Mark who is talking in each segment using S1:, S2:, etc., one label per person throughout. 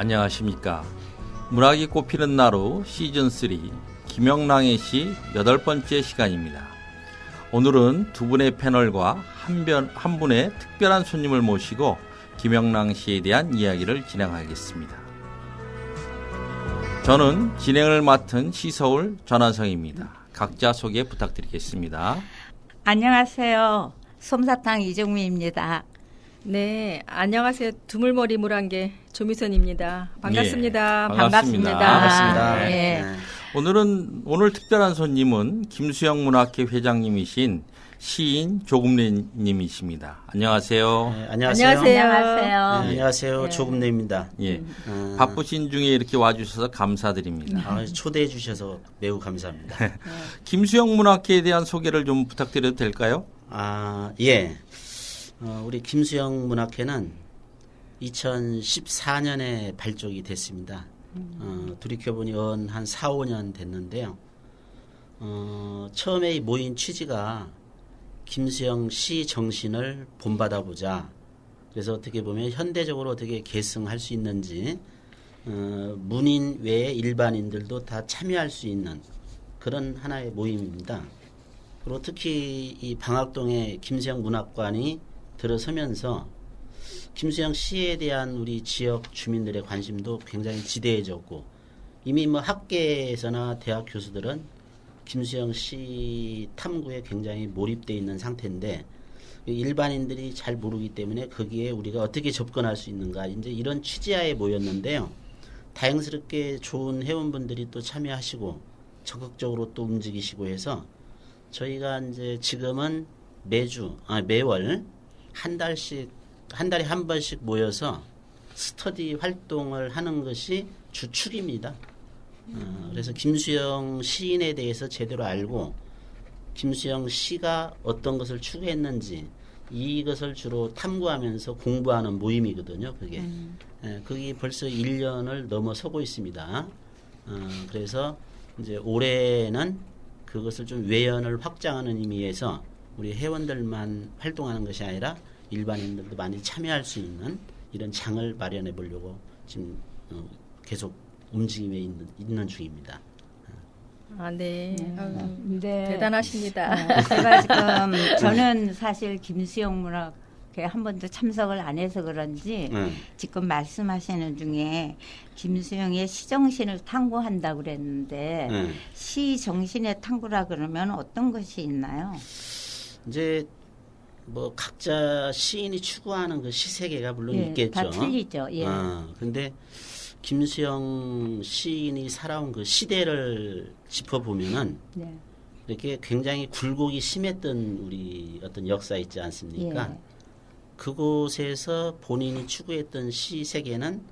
S1: 안녕하십니까. 문학이 꽃피는 나루 시즌3 김영랑의 시 8번째 시간입니다. 오늘은 두 분의 패널과 한 분의 특별한 손님을 모시고 김영랑 시에 대한 이야기를 진행하겠습니다. 저는 진행을 맡은 시서울 전한성입니다. 각자 소개 부탁드리겠습니다.
S2: 안녕하세요. 솜사탕 이정미입니다.
S3: 네, 안녕하세요. 두물머리 물안개 조미선입니다. 반갑습니다.
S1: 예,
S2: 반갑습니다.
S3: 네.
S1: 오늘 특별한 손님은 김수영 문학회 회장님이신 시인 조금래님이십니다. 안녕하세요.
S4: 네, 안녕하세요.
S2: 안녕하세요.
S4: 네, 안녕하세요.
S2: 네.
S4: 조금래입니다.
S1: 예, 바쁘신 중에 이렇게 와주셔서 감사드립니다.
S4: 초대해 주셔서 매우 감사합니다.
S1: 김수영 문학회에 대한 소개를 좀 부탁드려도 될까요?
S4: 예. 우리 김수영 문학회는 2014년에 발족이 됐습니다. 돌이켜보니 한 4, 5년 됐는데요. 처음에 이 모인 취지가 김수영 시 정신을 본받아보자. 그래서 어떻게 보면 현대적으로 어떻게 계승할 수 있는지 문인 외에 일반인들도 다 참여할 수 있는 그런 하나의 모임입니다. 그리고 특히 이 방학동에 김수영 문학관이 들어서면서 김수영 시에 대한 우리 지역 주민들의 관심도 굉장히 지대해졌고 이미 학계에서나 대학 교수들은 김수영 시 탐구에 굉장히 몰입되어 있는 상태인데 일반인들이 잘 모르기 때문에 거기에 우리가 어떻게 접근할 수 있는가 이제 이런 취지하에 모였는데요. 다행스럽게 좋은 회원분들이 또 참여하시고 적극적으로 또 움직이시고 해서 저희가 이제 지금은 매월 한 달에 한 번씩 모여서 스터디 활동을 하는 것이 주축입니다. 그래서 김수영 시인에 대해서 제대로 알고 김수영 시가 어떤 것을 추구했는지 이것을 주로 탐구하면서 공부하는 모임이거든요. 그게 그게 벌써 1년을 넘어서고 있습니다. 그래서 이제 올해는 그것을 좀 외연을 확장하는 의미에서 우리 회원들만 활동하는 것이 아니라 일반인들도 많이 참여할 수 있는 이런 장을 마련해 보려고 지금 계속 움직임에 있는 중입니다.
S3: 네.
S2: 네.
S3: 대단하십니다.
S2: 제가 지금 저는 사실 김수영 문학회 한 번도 참석을 안 해서 그런지 지금 말씀하시는 중에 김수영의 시정신을 탐구한다고 그랬는데 시정신의 탐구라 그러면 어떤 것이 있나요?
S4: 이제 각자 시인이 추구하는 그 시세계가 물론 있겠죠.
S2: 다 틀리죠. 예.
S4: 근데 김수영 시인이 살아온 그 시대를 짚어보면은 이렇게 굉장히 굴곡이 심했던 우리 어떤 역사 있지 않습니까?
S2: 예.
S4: 그곳에서 본인이 추구했던 시 세계는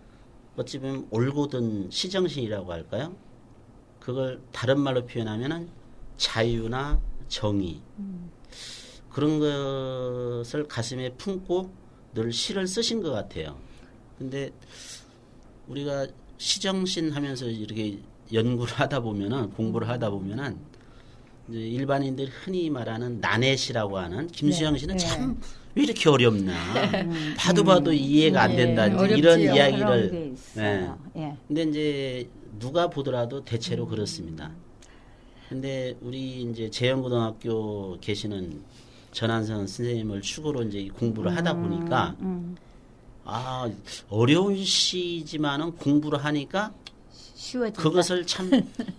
S4: 어찌 보면 올곧은 시정신이라고 할까요? 그걸 다른 말로 표현하면은 자유나 정의 그런 것을 가슴에 품고 늘 시를 쓰신 것 같아요. 근데 우리가 시정신 하면서 이렇게 연구를 하다 보면은 공부를 하다 보면은 이제 일반인들이 흔히 말하는 난해시라고 하는 김수영 씨는 참 왜 이렇게 어렵나 봐도 이해가 안 된다 이런 이야기를 근데 이제 누가 보더라도 대체로 그렇습니다. 근데 우리 이제 재영고등학교 계시는 전한선 선생님을 축으로 이제 공부를 하다 보니까 어려운 시지만은 공부를 하니까
S2: 쉬워진다.
S4: 그것을 참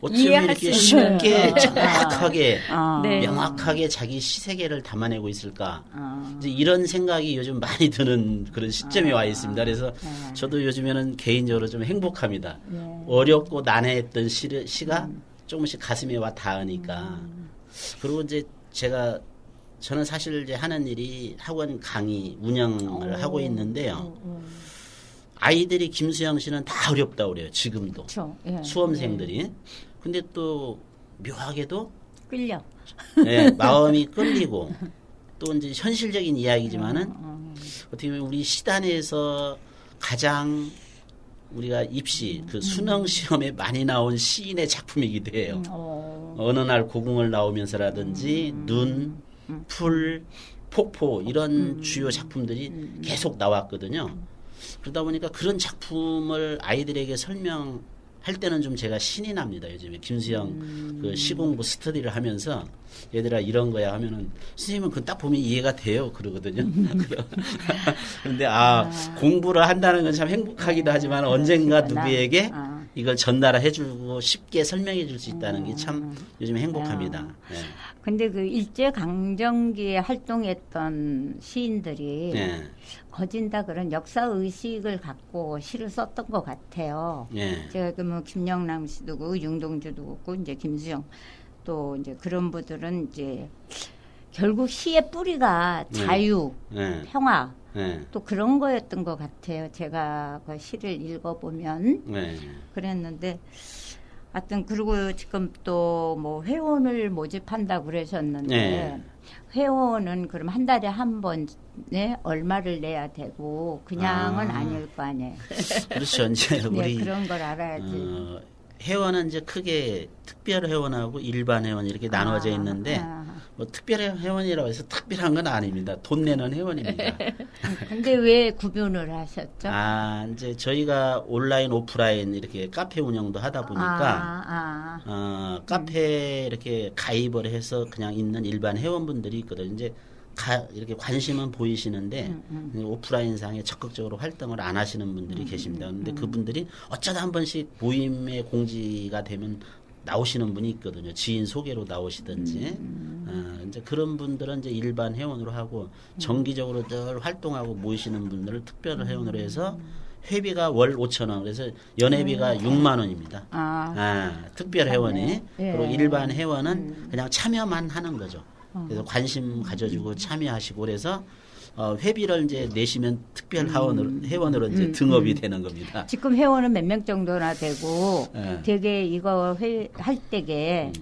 S4: 어쩌면 이렇게 쉽게 정확하게 명확하게 자기 시세계를 담아내고 있을까 이제 이런 생각이 요즘 많이 드는 그런 시점에 와 있습니다. 그래서 저도 요즘에는 개인적으로 좀 행복합니다. 어렵고 난해했던 시가 조금씩 가슴에 와 닿으니까 그리고 이제 저는 사실 이제 하는 일이 학원 강의 운영을 하고 있는데요. 아이들이 김수영 씨는 다 어렵다고 그래요. 지금도.
S2: 그렇죠.
S4: 수험생들이. 근데 또 묘하게도
S2: 끌려.
S4: 마음이 끌리고 또 이제 현실적인 이야기지만은 어떻게 보면 우리 시단에서 가장 우리가 입시 그 수능 시험에 많이 나온 시인의 작품이기도 해요. 어느 날 고궁을 나오면서라든지 눈, 풀, 폭포 이런 주요 작품들이 계속 나왔거든요. 그러다 보니까 그런 작품을 아이들에게 설명할 때는 좀 제가 신이 납니다. 요즘에 김수영 그 시공부 스터디를 하면서 얘들아 이런 거야 하면은 선생님은 그건 딱 보면 이해가 돼요 그러거든요. 그런데 공부를 한다는 건 참 행복하기도 하지만 언젠가
S2: 그러시구나.
S4: 누구에게 이걸 전달해주고 쉽게 설명해줄 수 있다는 게 참 요즘에 행복합니다. 네.
S2: 근데 그 일제 강점기에 활동했던 시인들이
S4: 네.
S2: 거진 다 그런 역사 의식을 갖고 시를 썼던 것 같아요.
S4: 네.
S2: 제가 그 뭐 김영남 씨도 그렇고 윤동주도 그렇고 이제 김수영 또 이제 그런 분들은 이제 결국 시의 뿌리가 자유,
S4: 네.
S2: 평화
S4: 네.
S2: 또 그런 거였던 것 같아요. 제가 그 시를 읽어보면
S4: 네.
S2: 그랬는데 하여튼 그리고 지금 또 뭐 회원을 모집한다고 그러셨는데
S4: 네.
S2: 회원은 그럼 한 달에 한 번에 얼마를 내야 되고 그냥은 아닐 거 아니에요.
S4: 그렇죠. 이제
S2: 네,
S4: 우리
S2: 그런 걸 알아야지.
S4: 회원은 이제 크게 특별 회원하고 일반 회원 이렇게 나눠져 있는데 뭐 특별 회원이라고 해서 특별한 건 아닙니다. 돈 내는 회원입니다.
S2: 근데 왜 구분을 하셨죠?
S4: 이제 저희가 온라인, 오프라인 이렇게 카페 운영도 하다 보니까 카페 이렇게 가입을 해서 그냥 있는 일반 회원분들이 있거든요. 이제 이렇게 관심은 보이시는데 오프라인상에 적극적으로 활동을 안 하시는 분들이 계십니다. 그런데 그분들이 어쩌다 한 번씩 모임에 공지가 되면 나오시는 분이 있거든요. 지인 소개로 나오시든지. 이제 그런 분들은 이제 일반 회원으로 하고 정기적으로 늘 활동하고 모이시는 분들을 특별 회원으로 해서 회비가 월 5,000원. 그래서 연회비가 6만 원입니다. 특별 회원이. 그리고 일반 회원은 그냥 참여만 하는 거죠. 그래서 관심 가져주고 참여하시고 그래서 회비를 이제 내시면 특별 회원으로 이제 등업이 되는 겁니다.
S2: 지금 회원은 몇 명 정도나 되고
S4: 네.
S2: 되게 이거 할 때게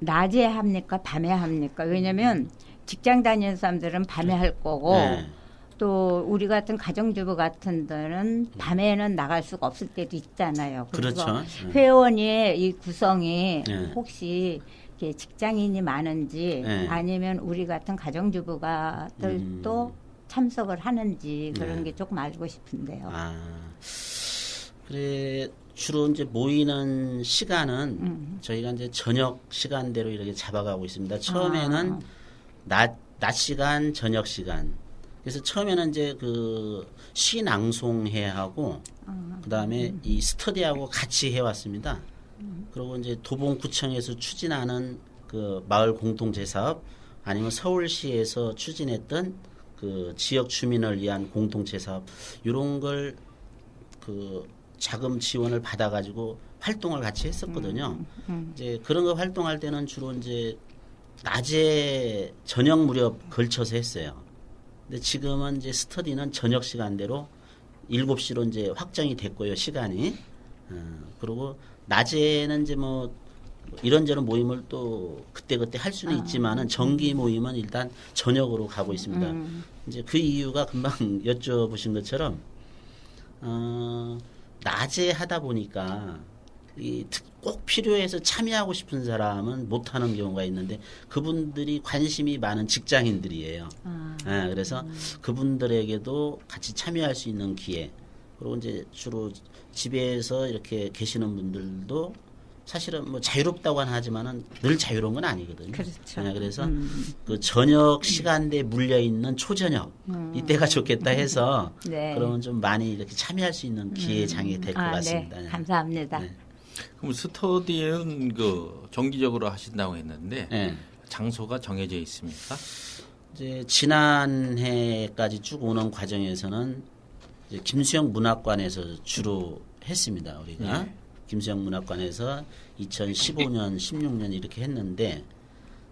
S2: 낮에 합니까? 밤에 합니까? 왜냐면 직장 다니는 사람들은 밤에 할 거고
S4: 네.
S2: 또 우리 같은 가정주부 같은 데는 밤에는 나갈 수가 없을 때도 있잖아요. 그래서
S4: 그렇죠.
S2: 회원의 이 구성이
S4: 네.
S2: 혹시 이렇게 직장인이 많은지
S4: 네.
S2: 아니면 우리 같은 가정주부가들도 참석을 하는지 그런
S4: 네.
S2: 게 조금 알고 싶은데요.
S4: 그래 주로 이제 모이는 시간은 저희가 이제 저녁 시간대로 이렇게 잡아가고 있습니다. 처음에는 낮 시간, 저녁 시간. 그래서 처음에는 이제 그 시 낭송회 하고 그다음에 이 스터디하고 같이 해왔습니다. 그리고 이제 도봉구청에서 추진하는 그 마을 공동체 사업 아니면 서울시에서 추진했던 그 지역 주민을 위한 공동체 사업 이런 걸 그 자금 지원을 받아가지고 활동을 같이 했었거든요. 이제 그런 거 활동할 때는 주로 이제 낮에 저녁 무렵 걸쳐서 했어요. 근데 지금은 이제 스터디는 저녁 시간대로 7시로 이제 확정이 됐고요, 시간이. 그리고 낮에는 이제 뭐 이런저런 모임을 또 그때그때 할 수는 있지만은 정기 모임은 일단 저녁으로 가고 있습니다. 이제 그 이유가 금방 여쭤보신 것처럼 낮에 하다 보니까 꼭 필요해서 참여하고 싶은 사람은 못 하는 경우가 있는데 그분들이 관심이 많은 직장인들이에요. 그래서 그분들에게도 같이 참여할 수 있는 기회. 그리고 이제 주로 집에서 이렇게 계시는 분들도 사실은 뭐 자유롭다고는 하지만은 늘 자유로운 건 아니거든요.
S2: 그렇죠.
S4: 그래서 그 저녁 시간대에 물려 있는 초저녁 이때가 좋겠다 해서
S2: 네.
S4: 그러면 좀 많이 이렇게 참여할 수 있는 기회 장이 될 것 같습니다.
S2: 네. 감사합니다.
S4: 네.
S1: 그럼 스터디는 그 정기적으로 하신다고 했는데
S4: 네.
S1: 장소가 정해져 있습니까?
S4: 이제 지난해까지 쭉 오는 과정에서는 이제 김수영 문학관에서 주로 했습니다. 우리가 김수영 문학관에서 2015년, 16년 이렇게 했는데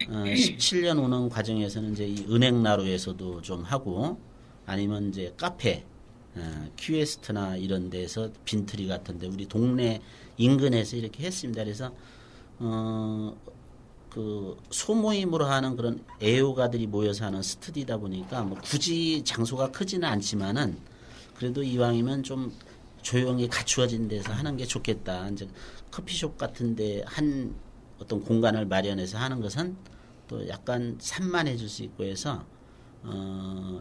S4: 17년 오는 과정에서는 이제 이 은행나루에서도 좀 하고 아니면 이제 카페, 큐에스트나 이런 데서 빈트리 같은데 우리 동네 인근에서 이렇게 했습니다. 그래서 그 소모임으로 하는 그런 애호가들이 모여서 하는 스터디다 보니까 뭐 굳이 장소가 크지는 않지만은 그래도 이왕이면 좀 조용히 갖추어진 데서 하는 게 좋겠다. 이제 커피숍 같은데 한 어떤 공간을 마련해서 하는 것은 또 약간 산만해질 수 있고 해서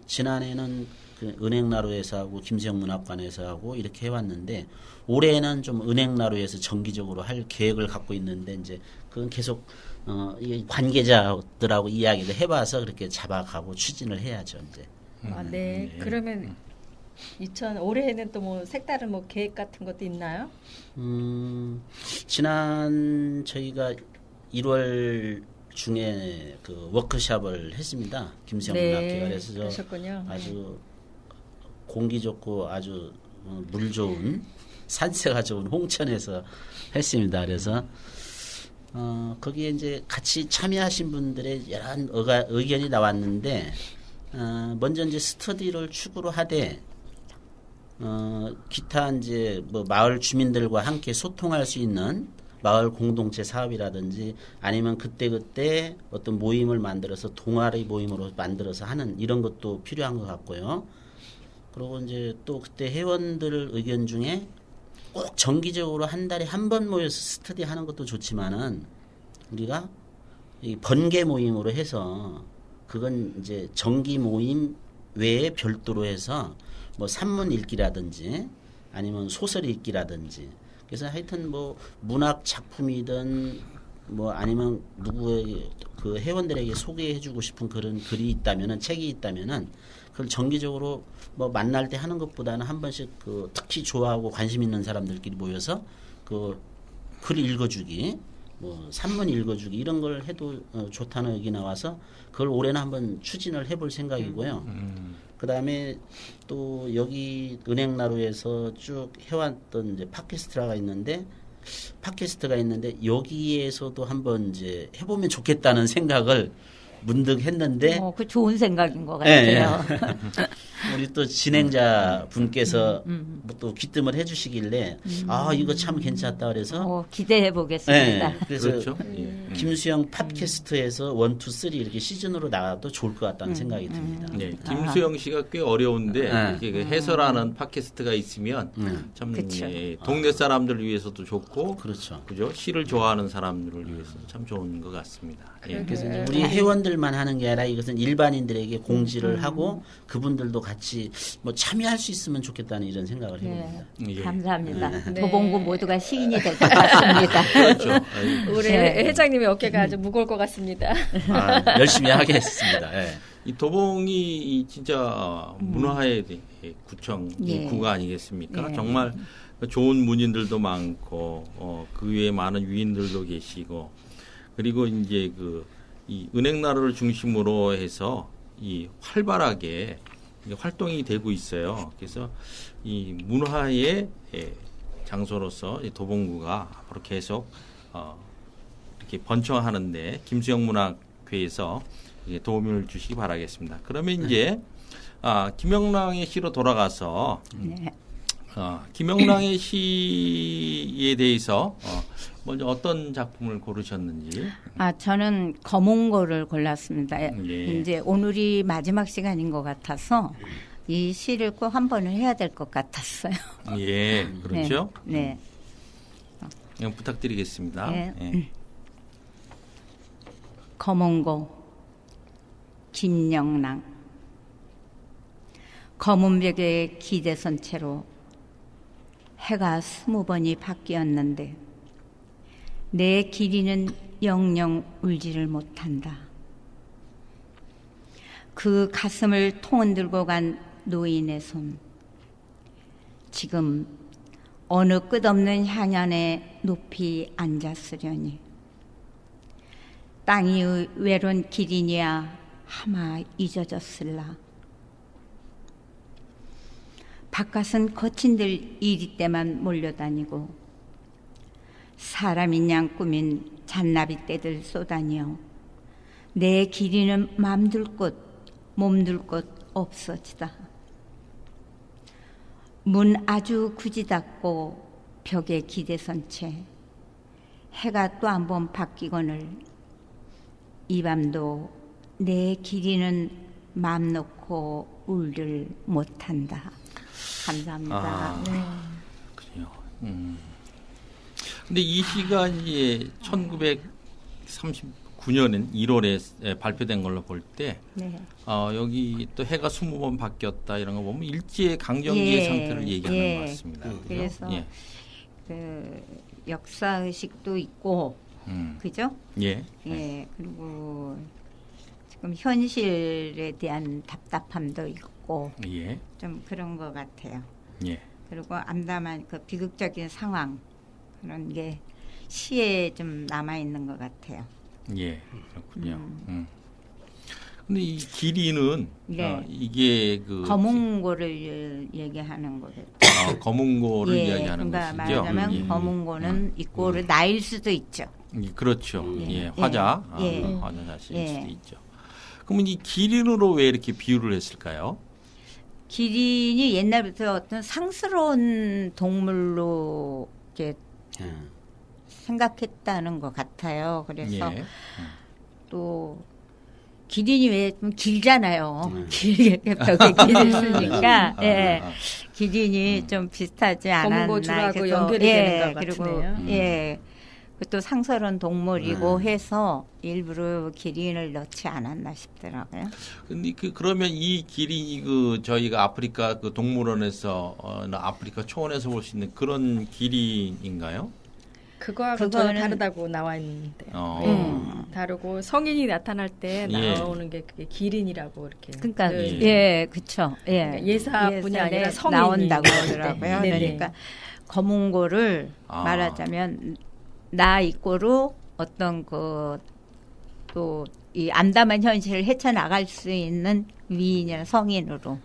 S4: 지난해는 그 은행나루에서 하고 김수영 문학관에서 하고 이렇게 해왔는데 올해는 좀 은행나루에서 정기적으로 할 계획을 갖고 있는데 이제 그건 계속 이 관계자들하고 이야기를 해봐서 그렇게 잡아가고 추진을 해야죠 이제.
S3: 아, 네. 그러면 올해에는 또 뭐 색다른 뭐 계획 같은 것도 있나요?
S4: 지난 저희가 1월 중에 그 워크숍을 했습니다. 김수영 문학회가. 그래서
S3: 그러셨군요.
S4: 아주 공기 좋고 아주 물 좋은 산세가 좋은 홍천에서 했습니다. 그래서 거기에 이제 같이 참여하신 분들의 여러 의견이 나왔는데 먼저 이제 스터디를 축으로 하되 기타 이제 뭐 마을 주민들과 함께 소통할 수 있는 마을 공동체 사업이라든지 아니면 그때그때 어떤 모임을 만들어서 동아리 모임으로 만들어서 하는 이런 것도 필요한 것 같고요. 그리고 이제 또 그때 회원들 의견 중에 꼭 정기적으로 한 달에 한 번 모여서 스터디 하는 것도 좋지만은 우리가 이 번개 모임으로 해서 그건 이제 정기 모임 외에 별도로 해서 뭐 산문 읽기라든지 아니면 소설 읽기라든지 그래서 하여튼 뭐 문학 작품이든 뭐 아니면 누구의 그 회원들에게 소개해주고 싶은 그런 글이 있다면은 책이 있다면은 그걸 정기적으로 뭐 만날 때 하는 것보다는 한 번씩 그 특히 좋아하고 관심 있는 사람들끼리 모여서 그 글 읽어주기 뭐 산문 읽어주기 이런 걸 해도 좋다는 의견이 나와서 그걸 올해는 한번 추진을 해볼 생각이고요. 그 다음에 또 여기 은행나루에서 쭉 해왔던 이제 팟캐스트가 있는데 여기에서도 한번 이제 해보면 좋겠다는 생각을 문득 했는데
S2: 그 좋은 생각인 것 같아요.
S4: 우리 또 진행자 분께서 뭐또 귀뜸을 해주시길래 이거 참 괜찮다 그래서
S2: 기대해 보겠습니다.
S4: 그래서
S1: 그렇죠.
S4: 김수영 팟캐스트에서 1, 2, 3 이렇게 시즌으로 나가도 좋을 것 같다는 생각이 듭니다.
S1: 네, 김수영 씨가 꽤 어려운데 이게 그 해설하는 팟캐스트가 있으면 참
S2: 그쵸.
S1: 동네 사람들을 위해서도 좋고
S4: 그렇죠.
S1: 그죠? 시를 좋아하는 사람들을 위해서 참 좋은 것 같습니다. 예.
S4: 그래서 이제 우리 회원들만 하는 게 아니라 이것은 일반인들에게 공지를 하고 그분들도 같이 뭐 참여할 수 있으면 좋겠다는 이런 생각을 해봅니다.
S1: 예.
S2: 감사합니다.
S3: 네.
S2: 도봉구 모두가 시인이 될 것 같습니다.
S1: 그렇죠. 아이고.
S3: 올해
S2: 네.
S3: 회장님의 어깨가 아주 무거울 것 같습니다.
S4: 열심히 하겠습니다. 예.
S1: 이 도봉이 진짜 문화의 구청
S2: 예.
S1: 구가 아니겠습니까?
S2: 예.
S1: 정말 좋은 문인들도 많고 그 외에 많은 위인들도 계시고 그리고 이제 이 은행나루를 중심으로 해서 이 활발하게 활동이 되고 있어요. 그래서 이 문화의 장소로서 이 도봉구가 앞으로 계속 이렇게 번창하는데 김수영 문학회에서 도움을 주시기 바라겠습니다. 그러면 이제 김영랑의 시로 돌아가서 김영랑의 시에 대해서 먼저 어떤 작품을 고르셨는지.
S2: 저는 거몽고를 골랐습니다.
S1: 예.
S2: 이제 오늘이 마지막 시간인 것 같아서 이 시를 꼭 한 번은 해야 될 것 같았어요.
S1: 예, 그렇죠.
S2: 네.
S1: 그냥 부탁드리겠습니다.
S2: 네.
S1: 예.
S2: 거몽고 김영랑 검은 벽에 기대선 채로 해가 20번이 바뀌었는데 내 길이는 영영 울지를 못한다. 그 가슴을 통흔들고 간 노인의 손 지금 어느 끝없는 향연에 높이 앉았으려니 땅이 외로운 길이니야 하마 잊어졌을라. 바깥은 거친들 이리 때만 몰려다니고 사람인 양 꾸민 잔나비 떼들 쏘다니어 내 길이는 맘둘 곳 몸둘 곳 없어지다. 문 아주 굳이 닫고 벽에 기대선 채 해가 또 한 번 바뀌거늘 이 밤도 내 길이는 맘 놓고 울들 못한다. 감사합니다.
S1: 그래요. 근데 이 시가 이제 2009년 1월에 발표된 걸로 볼 때
S2: 네.
S1: 여기 또 해가 20번 바뀌었다 이런 거 보면 일제 강점기의
S2: 예,
S1: 상태를 얘기하는
S2: 예.
S1: 것 같습니다. 그죠?
S2: 그래서
S1: 예.
S2: 그 역사 의식도 있고 그죠?
S1: 예.
S2: 예. 그리고 지금 현실에 대한 답답함도 있고
S1: 예.
S2: 좀 그런 것 같아요.
S1: 예.
S2: 그리고 암담한 그 비극적인 상황 그런 게 시에 좀 남아 있는 것 같아요.
S1: 예. 그렇군요. 근데 이 길이는
S2: 네.
S1: 이게 그
S2: 거문고를 얘기하는 거겠죠.
S1: 거문고를
S2: 예,
S1: 이야기하는
S2: 그러니까
S1: 것이죠.
S2: 말하자면
S1: 예.
S2: 거문고는 이꼬를 나일 수도 있죠.
S1: 그렇죠.
S2: 예.
S1: 예. 화자,
S2: 예.
S1: 화자 자신일
S2: 예.
S1: 수도 있죠. 그러면 이 기린으로 왜 이렇게 비유를 했을까요?
S2: 기린이 옛날부터 어떤 상스러운 동물로 이렇게
S4: 예.
S2: 생각했다는 것 같아요. 그래서
S1: 예.
S2: 또 기린이 왜 좀 길잖아요. 길게 벽에 길을 쓰니까 예. 기린이 좀 비슷하지 않았나.
S3: 거문고줄하고
S2: 그래서,
S3: 연결이 되는 것
S2: 그리고
S3: 같으네요.
S2: 예. 또 상스러운 동물이고 해서 일부러 기린을 넣지 않았나 싶더라고요.
S1: 근데 그러면 이 기린이 저희가 아프리카 그 동물원에서 아프리카 초원에서 볼 수 있는 그런 기린인가요?
S3: 그거하고
S2: 그거는-
S3: 전혀 다르다고 나와 있는데요. 다르고 성인이 나타날 때
S1: 예.
S3: 나오는 게 그게 기린이라고 이렇게.
S2: 그러니까
S3: 그
S2: 예, 그렇죠. 예.
S3: 그러니까 예사뿐이 아니라
S2: 예산에
S3: 성인이
S2: 나온다고
S3: 나올 때.
S2: 하더라고요.
S3: 네네.
S2: 그러니까 거문고를 말하자면 나 이꼬로 어떤 또 이 암담한 현실을 헤쳐나갈 수 있는 위인이나 성인으로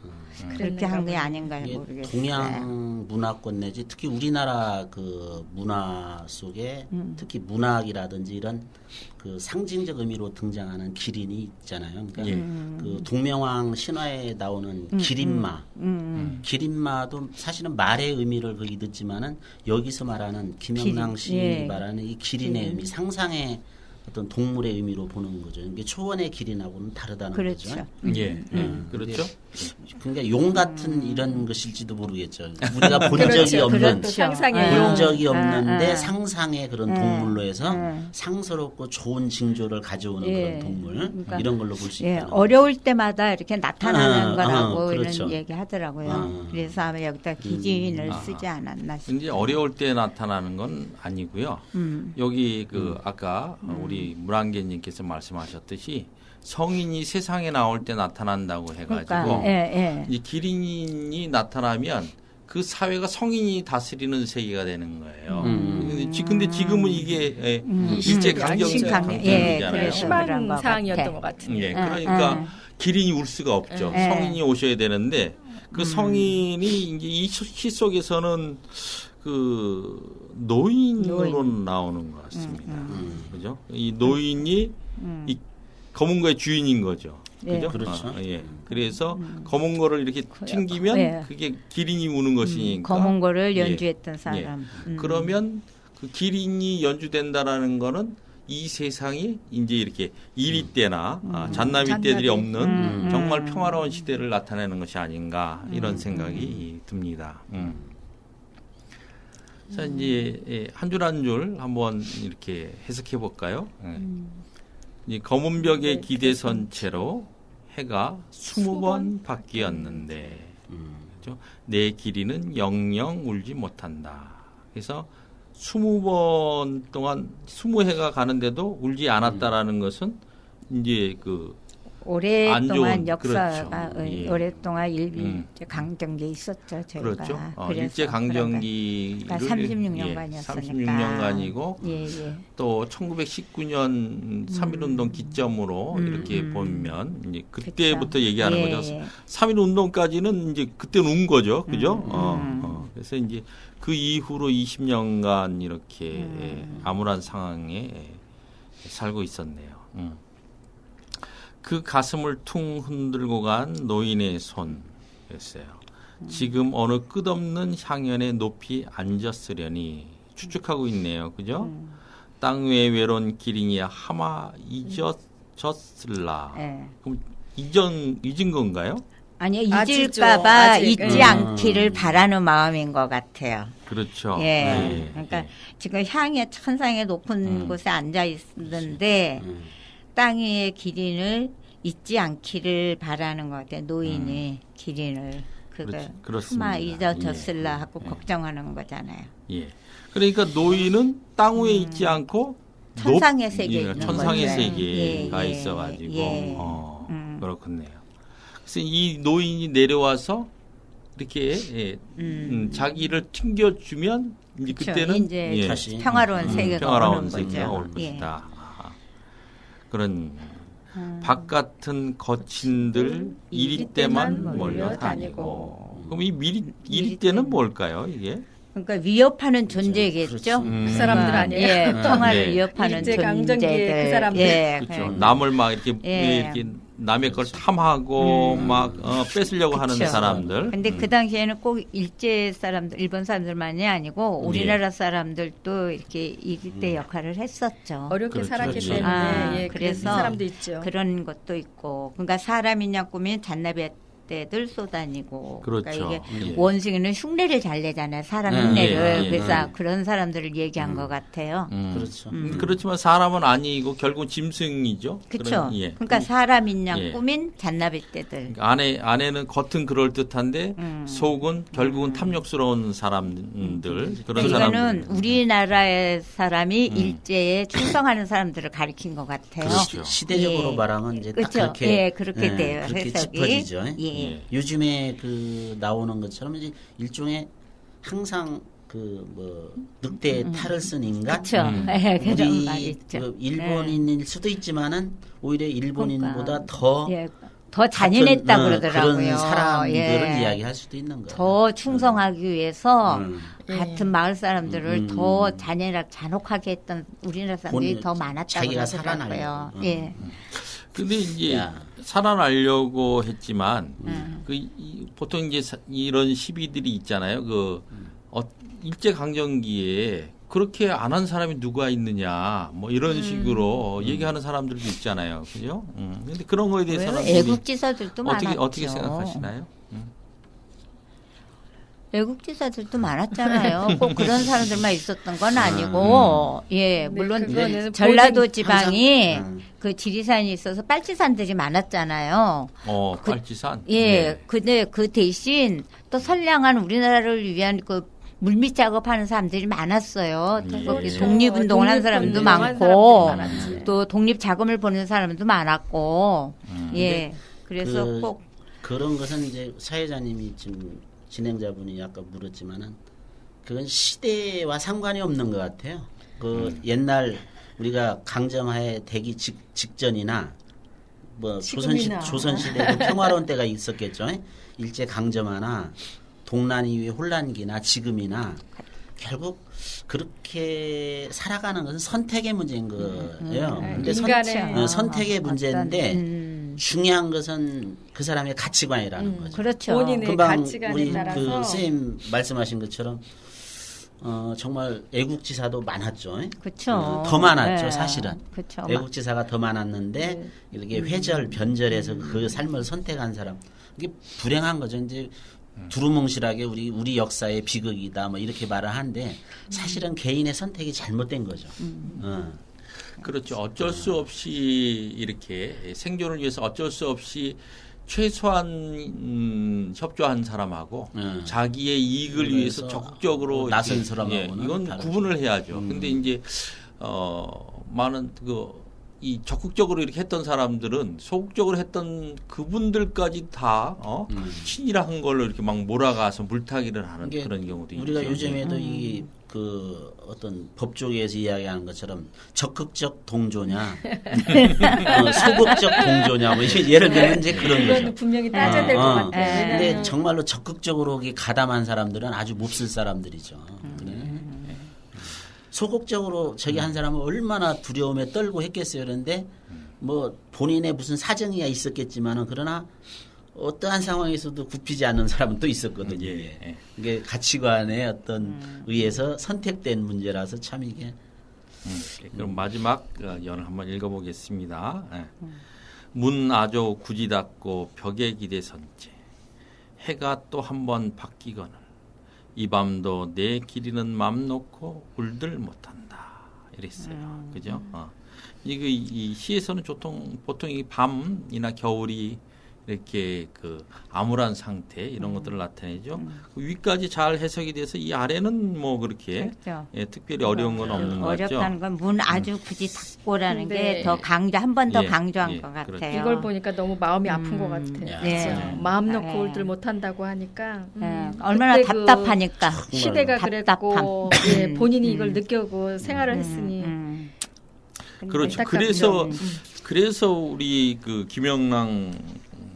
S2: 그렇게 한 게 아닌가요?
S4: 이게
S2: 모르겠어요.
S4: 동양 문화권 내지 특히 우리나라 그 문화 속에 특히 문학이라든지 이런 그 상징적 의미로 등장하는 기린이 있잖아요. 그러니까
S1: 예.
S4: 그 동명왕 신화에 나오는 기린마. 기린마도 사실은 말의 의미를 거기 듣지만은 여기서 말하는 김영랑 씨
S2: 기린, 예.
S4: 말하는 이 기린의 의미, 상상의 어떤 동물의 의미로 보는 거죠. 이게 초원의 기린하고는 다르다는
S2: 그렇죠.
S4: 거죠.
S1: 예. 그렇죠.
S4: 그러니까 용 같은 이런 것일지도 모르겠죠. 우리가 본
S3: 그렇죠.
S4: 적이 없는,
S3: 그것도 상상의
S4: 본
S3: 용.
S4: 적이 없는데 상상의 그런 동물로 해서
S2: 음.
S4: 상스럽고 좋은 징조를 가져오는
S2: 예.
S4: 그런 동물
S2: 그러니까
S4: 이런 걸로 볼 수
S2: 예,
S4: 있다는
S2: 어려울 때마다 이렇게 나타나는 거라고
S4: 그렇죠.
S2: 이런 얘기 하더라고요. 그래서 아마 여기다 기린을 쓰지 않았나 싶어요.
S1: 이제 어려울 때 나타나는 건 아니고요. 여기 아까 우리 물안개님께서 말씀하셨듯이 성인이 세상에 나올 때 나타난다고 해가지고
S2: 그러니까, 예.
S1: 이 기린이 나타나면 그 사회가 성인이 다스리는 세계가 되는 거예요. 근데 지금은 이게 일제 강점기잖아요.
S2: 예,
S3: 그래,
S2: 그래서 그런 것
S3: 희망사항이었던
S2: 같아.
S3: 것 같은데.
S1: 예, 그러니까 기린이 울 수가 없죠. 성인이 오셔야 되는데 그 성인이 이제 이 시 속에서는 그 노인으로 나오는 것 같습니다. 그죠? 이 노인이 이 검은 거의 주인인 거죠.
S2: 예.
S1: 그죠?
S4: 그렇죠.
S1: 예. 그래서 검은 거를 이렇게 튕기면
S2: 예.
S1: 그게 기린이 우는 것이니까.
S2: 검은 거를
S1: 예.
S2: 연주했던 사람.
S1: 그러면 그 기린이 연주된다라는 거는 이 세상이 이제 이렇게 이리 때나 잔나비 때들이 없는 정말 평화로운 시대를 나타내는 것이 아닌가 이런 생각이 듭니다. 자, 이제 한 줄 한 줄 한번 이렇게 해석해 볼까요? 이 검은 벽에 기대선 채로 해가 20번 바뀌었는데 그렇죠? 내 길이는 영영 울지 못한다. 그래서 20번 동안 20해가 가는데도 울지 않았다라는 것은 이제 안 좋은,
S2: 오랫동안 역사가
S1: 그렇죠. 예.
S2: 오랫동안 일제 강점기에 있었죠. 저희가.
S1: 그렇죠.
S2: 그래서
S1: 일제 강점기를
S2: 그러니까 36년간이었으니까.
S1: 36년간이고
S2: 예.
S1: 또 1919년 3.1운동 기점으로 이렇게 보면 이제 그때부터 얘기하는
S2: 예,
S1: 거죠.
S2: 예.
S1: 3.1운동까지는 이제 그때는 운 거죠. 그죠? 그래서 이제 그 이후로 20년간 이렇게 암울한 상황에 살고 있었네요. 그 가슴을 퉁 흔들고 간 노인의 손이었어요. 지금 어느 끝없는 향연에 높이 앉았으려니 추측하고 있네요. 그죠? 땅 위에 외로운 기린이야 하마 잊었을라.
S2: 예.
S1: 그럼 잊은 건가요?
S2: 아니요,
S3: 아직죠.
S2: 잊을까봐
S3: 아직.
S2: 잊지 않기를 바라는 마음인 것 같아요.
S1: 그렇죠.
S2: 예. 그러니까 지금 향의 천상의 높은 곳에 앉아 있는데 땅의 기린을 잊지 않기를 바라는 것 같아요. 노인이 기린을
S1: 그렇습니다.
S2: 품아 잊어졌을라
S1: 예.
S2: 하고
S1: 예.
S2: 걱정하는 거잖아요.
S1: 예. 그러니까 노인은 땅 위에 있지 않고
S2: 천상의 세계에 있는
S1: 천상의
S2: 거죠.
S1: 세계가
S2: 예, 예,
S1: 있어가지고
S2: 예.
S1: 그렇겠네요. 그래서 이 노인이 내려와서 이렇게 자기를 튕겨주면 이제
S2: 그쵸.
S1: 그때는
S2: 이제
S1: 예,
S4: 다시
S2: 평화로운 세계가
S1: 평화로운
S2: 오는
S1: 세계가
S2: 거죠.
S1: 올
S2: 예.
S1: 것이다. 그런 바깥은 거친들 이리 때만 몰려다니고. 그럼 이 이리 때는 뭘까요? 이게?
S2: 그러니까 위협하는 존재겠죠.
S4: 그렇죠.
S3: 그 사람들 아니에요?
S2: 예, 평화를
S1: 네.
S2: 위협하는
S3: 일제 강점기에
S2: 존재들.
S3: 그 사람들.
S2: 예,
S1: 그렇죠.
S2: 그-
S1: 남을 막 이렇게
S2: 예.
S1: 이렇게 남의 걸 탐하고 막 뺏으려고 하는
S2: 그쵸.
S1: 사람들.
S2: 근데 그 당시에는 꼭 일제 사람들, 일본 사람들만이 아니고 우리나라 사람들도 이렇게 이때 역할을 했었죠.
S3: 어렵게
S1: 그렇죠.
S3: 살았기
S1: 그렇죠.
S3: 때문에 예, 그래서
S2: 그래서
S3: 사람도 있죠.
S2: 그런 것도 있고, 그러니까 사람이냐 꾸미는 잔나비 때들 쏘다니고,
S1: 그렇죠.
S2: 그러니까 이게
S1: 예.
S2: 원숭이는 흉내를 잘 내잖아요. 사람
S4: 네,
S2: 흉내를.
S1: 예, 예,
S2: 그래서
S4: 예.
S2: 그런 사람들을 얘기한 것 같아요.
S4: 그렇죠.
S1: 그렇지만 사람은 아니고 결국 짐승이죠.
S2: 그렇죠.
S1: 예.
S2: 그러니까 사람이냐
S1: 예.
S2: 꾸민 잔나비 때들.
S1: 그러니까 안에는 겉은 그럴 듯한데 속은 결국은 탐욕스러운 사람들 그런
S2: 이거는
S1: 사람들.
S2: 우리나라의 사람이 일제에 충성하는 사람들을 가리킨 것 같아요.
S1: 그렇죠.
S4: 시대적으로
S2: 예.
S4: 말하면 이제 딱
S2: 그렇죠.
S4: 그렇게
S2: 예, 그렇게 돼요.
S4: 그렇게
S2: 해석이.
S4: 짚어지죠.
S2: 예.
S1: 예.
S4: 요즘에 그 나오는 것처럼 이제 일종의 항상 그 뭐 늑대의 탈을 쓴 인간.
S2: 그렇죠. 예, 그런 말
S4: 우리
S2: 있죠.
S4: 그 일본인일 수도 있지만은 오히려 일본인보다
S2: 그러니까.
S4: 더
S2: 예, 더 잔인했다
S4: 같은,
S2: 그러더라고요.
S4: 그런 사람들을
S2: 예.
S4: 이야기할 수도 있는 거예요.
S2: 더 충성하기 위해서
S3: 예.
S2: 같은 마을 사람들을 더 잔혹하게 했던 우리나라 사람들이
S4: 본인-
S2: 더 많았다고
S4: 자기가
S2: 그러더라고요.
S4: 살아나려고.
S2: 예.
S1: 근데 이제
S4: 야.
S1: 살아나려고 했지만 보통 이제 이런 시비들이 있잖아요. 일제 강점기에 그렇게 안 한 사람이 누가 있느냐 뭐 이런 식으로 얘기하는 사람들도 있잖아요. 그죠? 근데 그런 거에 대해서는 우리
S2: 애국지사들도 많았죠.
S1: 어떻게 생각하시나요?
S2: 애국지사들도 많았잖아요. 꼭 그런 사람들만 있었던 건 아니고, 예, 물론
S3: 그거는
S2: 전라도
S3: 보증-
S2: 지방이
S4: 항상,
S2: 그 지리산이 있어서 빨치산들이 많았잖아요.
S1: 빨치산.
S2: 예,
S1: 네.
S2: 근데 그 대신 또 선량한 우리나라를 위한 그 물밑 작업하는 사람들이 많았어요.
S1: 예.
S2: 거기
S1: 그렇죠.
S2: 독립운동을 한 사람도
S3: 독립운동한
S2: 많고,
S3: 사람들이 많았지.
S2: 또 독립 자금을 보낸 사람도 많았고, 예, 그래서
S4: 그-
S2: 꼭
S4: 그런 것은 이제 사회자님이 지금 진행자분이 아까 물었지만은 그건 시대와 상관이 없는 것 같아요. 그 옛날 우리가 강점하에 되기 직전이나 뭐
S3: 지금이나.
S4: 조선시대도 평화로운 때가 있었겠죠. 일제 강점하나 동란 이후의 혼란기나 지금이나 결국 그렇게 살아가는 것은 선택의 문제인 거예요. 근데
S3: 인간의
S4: 선택의 문제인데
S2: 어떤,
S4: 중요한 것은 그 사람의 가치관이라는 거죠.
S2: 그렇죠.
S3: 본인의
S4: 금방
S3: 가치관에
S4: 우리
S3: 따라서
S4: 그 선생님 말씀하신 것처럼 정말 애국지사도 많았죠.
S2: 그렇죠.
S4: 더 많았죠,
S2: 네.
S4: 사실은.
S2: 그렇죠.
S4: 애국지사가 더 많았는데 이렇게 회절 변절해서 그 삶을 선택한 사람 이게 불행한 거죠. 이제 두루뭉실하게 우리 역사의 비극이다 뭐 이렇게 말을 하는데 사실은 개인의 선택이 잘못된 거죠.
S1: 그렇죠. 어쩔 수 없이 이렇게 생존을 위해서 어쩔 수 없이 최소한 협조한 사람하고 자기의 이익을 위해서
S4: 그래서
S1: 적극적으로
S4: 나선
S1: 이렇게,
S4: 사람하고는
S1: 이건
S4: 다르죠.
S1: 구분을 해야죠. 근데 이제 많은 이 적극적으로 이렇게 했던 사람들은 소극적으로 했던 그분들까지 다 친일한 걸로 이렇게 막 몰아가서 물타기를 하는
S4: 이게
S1: 그런 경우도 있죠.
S4: 우리가 요즘에도 이 그 어떤 법조계에서 이야기하는 것처럼 적극적 동조냐, 소극적 동조냐, 뭐 이게 예를 들면 이제 그런
S3: 이건
S4: 거죠.
S3: 분명히 따져야 될 것 같아요.
S4: 근데
S3: 왜냐하면
S4: 정말로 적극적으로 가담한 사람들은 아주 몹쓸 사람들이죠. 그래. 소극적으로 저기 한 사람은 얼마나 두려움에 떨고 했겠어요. 그런데 뭐 본인의 무슨 사정이야 있었겠지만은 그러나 어떠한 상황에서도 굽히지 않는 사람은 또 있었거든요.
S1: 예.
S4: 이게 가치관의 어떤 의해서 선택된 문제라서 참 이게
S1: 그럼 마지막 연을 한번 읽어보겠습니다. 문 아조 굳이 닫고 벽에 기대 선제 해가 또 한 번 바뀌거늘 이 밤도 내 기리는 맘 놓고 울들 못한다. 이랬어요. 그죠? 이 시에서는 보통 이 밤이나 겨울이 이렇게 그 암울한 상태 이런 것들을 나타내죠. 그 위까지 잘 해석이 돼서 이 아래는 뭐 그렇게
S2: 그렇죠.
S1: 특별히 어려운 건 없는 것 같죠.
S2: 어렵다는 건 문 아주 굳이 닫고라는
S3: 네.
S2: 게 더 한 번 더
S1: 예,
S2: 강조한
S1: 예,
S2: 것
S1: 그렇죠.
S2: 같아요.
S3: 이걸 보니까 너무 마음이 아픈 것 같아요.
S2: 네.
S3: 그렇죠? 마음 놓고
S2: 네.
S3: 올들 못한다고 하니까
S2: 얼마나
S3: 그때 그
S2: 답답하니까.
S3: 시대가
S2: 답답함.
S3: 그랬고 예, 본인이 이걸 느끼고 생활을 했으니
S2: 근데
S1: 그렇죠.
S3: 안타깝죠.
S1: 그래서 우리 그 김영랑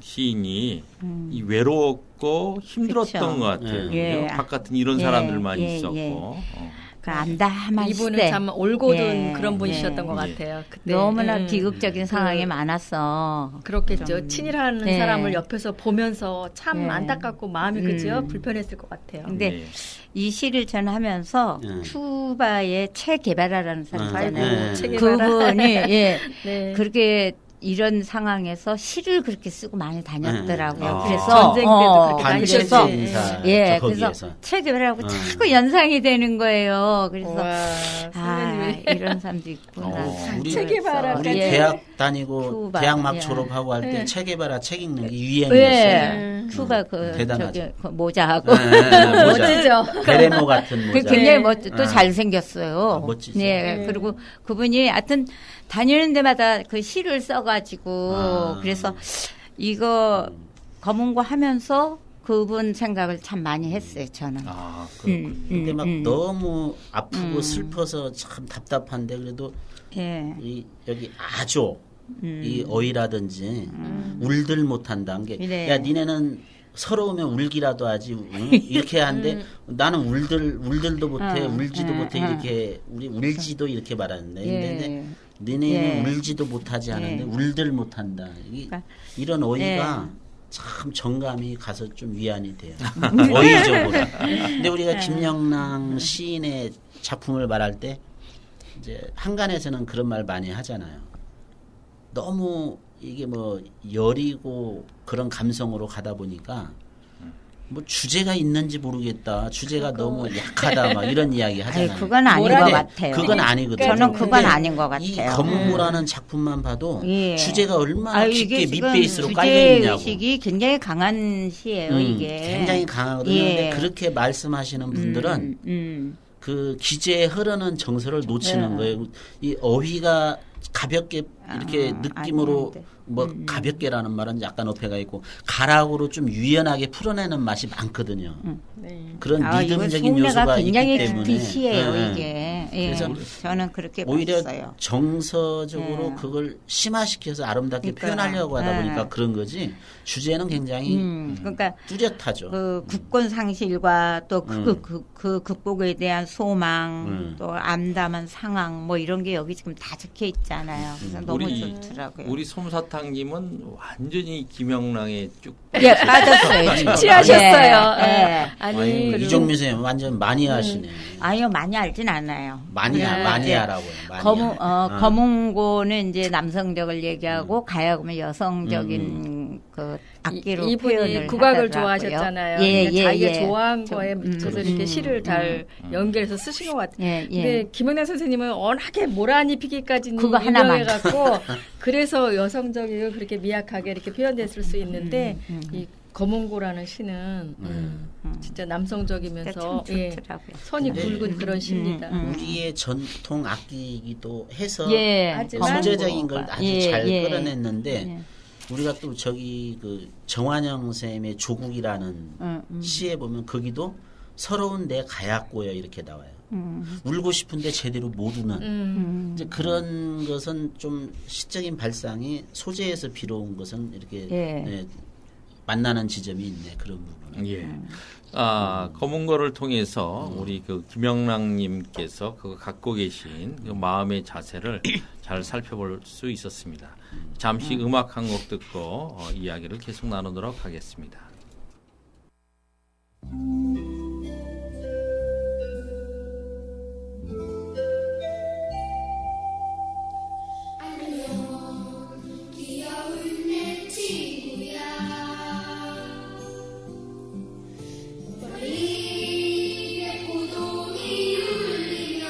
S1: 시인이 이 외로웠고 힘들었던
S2: 그쵸.
S1: 것 같아요.
S2: 예.
S1: 그죠? 바깥은 이런
S2: 예,
S1: 사람들만
S2: 예,
S1: 있었고.
S2: 예. 그 암담한
S3: 이분은
S2: 시대.
S3: 참 올곧은
S2: 예,
S3: 그런 분이셨던
S2: 예.
S3: 것
S1: 예.
S3: 같아요. 그때.
S2: 너무나 비극적인 상황이 많았어.
S3: 그렇겠죠.
S2: 좀,
S3: 친이라는
S2: 네.
S3: 사람을 옆에서 보면서 참
S2: 네.
S3: 안타깝고 마음이 그죠 불편했을 것 같아요.
S2: 근데
S1: 예.
S2: 이 시를 전하면서 쿠바의 체 게바라라는 사람
S3: 아이고
S2: 있잖아요.
S3: 체 게바라.
S2: 그분이 예,
S3: 네.
S2: 그렇게 이런 상황에서 시를 그렇게 쓰고 많이 다녔더라고요.
S1: 아.
S2: 그래서
S3: 전쟁 때도 그렇게
S2: 그래서
S3: 다니셨지.
S4: 반체인사
S2: 예,
S4: 거기에서.
S2: 그래서 체 게바라고 자꾸 연상이 되는 거예요. 그래서
S3: 와,
S2: 아
S3: 선생님이
S2: 이런 사람도 있구나.
S4: 우리
S3: 체 게바라까지.
S4: 우리
S3: 예.
S4: 대학 다니고
S2: 쿠바,
S4: 대학 막
S2: 예.
S4: 졸업하고 할 때
S3: 네.
S4: 체게바라 책 읽는 게 유행이었어요.
S2: 예, 쿠바 그
S4: 대단하죠.
S2: 저기 그 모자하고
S3: 멋지죠.
S4: 베레모 같은
S2: 그
S4: 모자.
S2: 굉장히
S3: 네.
S2: 또 잘생겼어요.
S4: 멋지죠.
S2: 네.
S3: 네.
S2: 그리고 그분이 하여튼 다니는 데마다 그 시를 써가지고 그래서 이거 검은고 하면서 그분 생각을 참 많이 했어요. 저는.
S1: 아, 그렇군요.
S4: 근데 막 너무 아프고 슬퍼서 참 답답한데 그래도
S2: 예.
S4: 여기 아조 이 어이라든지 울들 못한다는 게
S2: 그래.
S4: 야 니네는 서러우면 울기라도 하지 이렇게 하는데 나는 울들도 못해 울지도 못해 이렇게 우리 울지도 이렇게 말하는데 근데 니네는 울지도 못하지 않은데 울들 못한다 이런 어이가 참 정감이 가서 좀 위안이 돼요. 어이적으로. 근데 우리가 김영랑 시인의 작품을 말할 때 이제 한간에서는 그런 말 많이 하잖아요. 너무 이게 뭐 여리고 그런 감성으로 가다 보니까 뭐 주제가 있는지 모르겠다. 주제가 너무 약하다. 막 이런 이야기 하잖아요.
S2: 그건 아닌 것
S4: 근데
S2: 같아요.
S4: 그건 아니거든요.
S2: 저는 그건
S4: 근데
S2: 아닌 것
S4: 이
S2: 같아요.
S4: 검은고라는 작품만 봐도
S2: 예.
S4: 주제가 얼마나 깊게
S2: 이게 지금
S4: 밑베이스로 깔려
S2: 주제
S4: 있냐고.
S2: 의식이 굉장히 강한 시예요. 이게
S4: 굉장히 강하거든요.
S2: 예.
S4: 근데 그렇게 말씀하시는 분들은 그 기재에 흐르는 정서를 놓치는 거예요. 이 어휘가 가볍게 이렇게 느낌으로
S2: 아닌데.
S4: 뭐 가볍게라는 말은 약간 어폐가 있고 가락으로 좀 유연하게 풀어내는 맛이 많거든요.
S3: 네.
S4: 그런
S2: 이거
S4: 리듬적인
S2: 속내가
S4: 요소가 있기
S2: 굉장히
S4: 때문에
S2: 깊은 시예요.
S4: 예, 예.
S2: 이게 예.
S4: 그래서
S2: 저는 그렇게
S4: 오히려
S2: 봤어요.
S4: 정서적으로
S2: 예.
S4: 그걸 심화시켜서 아름답게
S2: 그러니까,
S4: 표현하려고 하다
S2: 예.
S4: 보니까 그런 거지 주제는 굉장히
S2: 그러니까
S4: 뚜렷하죠.
S2: 그 국권 상실과 또 그 극복에 대한 소망, 또 암담한 상황, 뭐 이런 게 여기 지금 다 적혀 있잖아요. 그래서 너무 좋더라고요.
S1: 우리 솜사탕님은 완전히 김영랑에 쭉
S2: 예, 빠졌어요.
S3: 취하셨어요.
S2: 예, 예.
S3: 아니
S4: 이종민 선생님 완전 많이 하시네.
S2: 아니요, 많이 알진 않아요.
S4: 많이
S2: 네.
S4: 하라고요. 많이
S2: 검은고는 이제 남성적을 얘기하고 가야금은 여성적인 그 악기로
S3: 이분이
S2: 표현을
S3: 국악을
S2: 하더라고요.
S3: 좋아하셨잖아요.
S2: 예,
S3: 그러니까
S2: 예,
S3: 자기가
S2: 예.
S3: 좋아한 거에 미쳐서 이렇게 시를 잘 연결해서 쓰신 것 같아요.
S2: 예, 예.
S3: 근데 김영란 선생님은 워낙에 모란이 피기까지는
S2: 그거 하나만.
S3: 유명해갖고 그래서 여성적이고 그렇게 미약하게 이렇게 표현됐을 수 있는데 이 검은고라는 시는 진짜 남성적이면서
S2: 참
S3: 예,
S2: 좋더라고요.
S3: 선이 굵은 그런 시입니다.
S4: 우리의 전통 악기이기도 해서
S2: 예,
S3: 하지만
S4: 소재적인 걸 아주
S2: 예,
S4: 잘
S2: 예.
S4: 끌어냈는데
S2: 예.
S4: 우리가 또 저기 그 정환영 선생님의 조국이라는 시에 보면 거기도 서러운 내 가야꼬여 이렇게 나와요. 울고 싶은데 제대로 못 우는 이제 그런 것은 좀 시적인 발상이 소재에서 비로운 것은 이렇게
S2: 예.
S4: 만나는 지점이 있네 그런 부분.
S1: 예. 검은거를 통해서 우리 그 김영랑님께서 그거 갖고 계신 그 마음의 자세를 잘 살펴볼 수 있었습니다. 잠시 음악 한 곡 듣고 이야기를 계속 나누도록 하겠습니다.
S5: 귀여운 내 친구야 머리에 고동이 울리면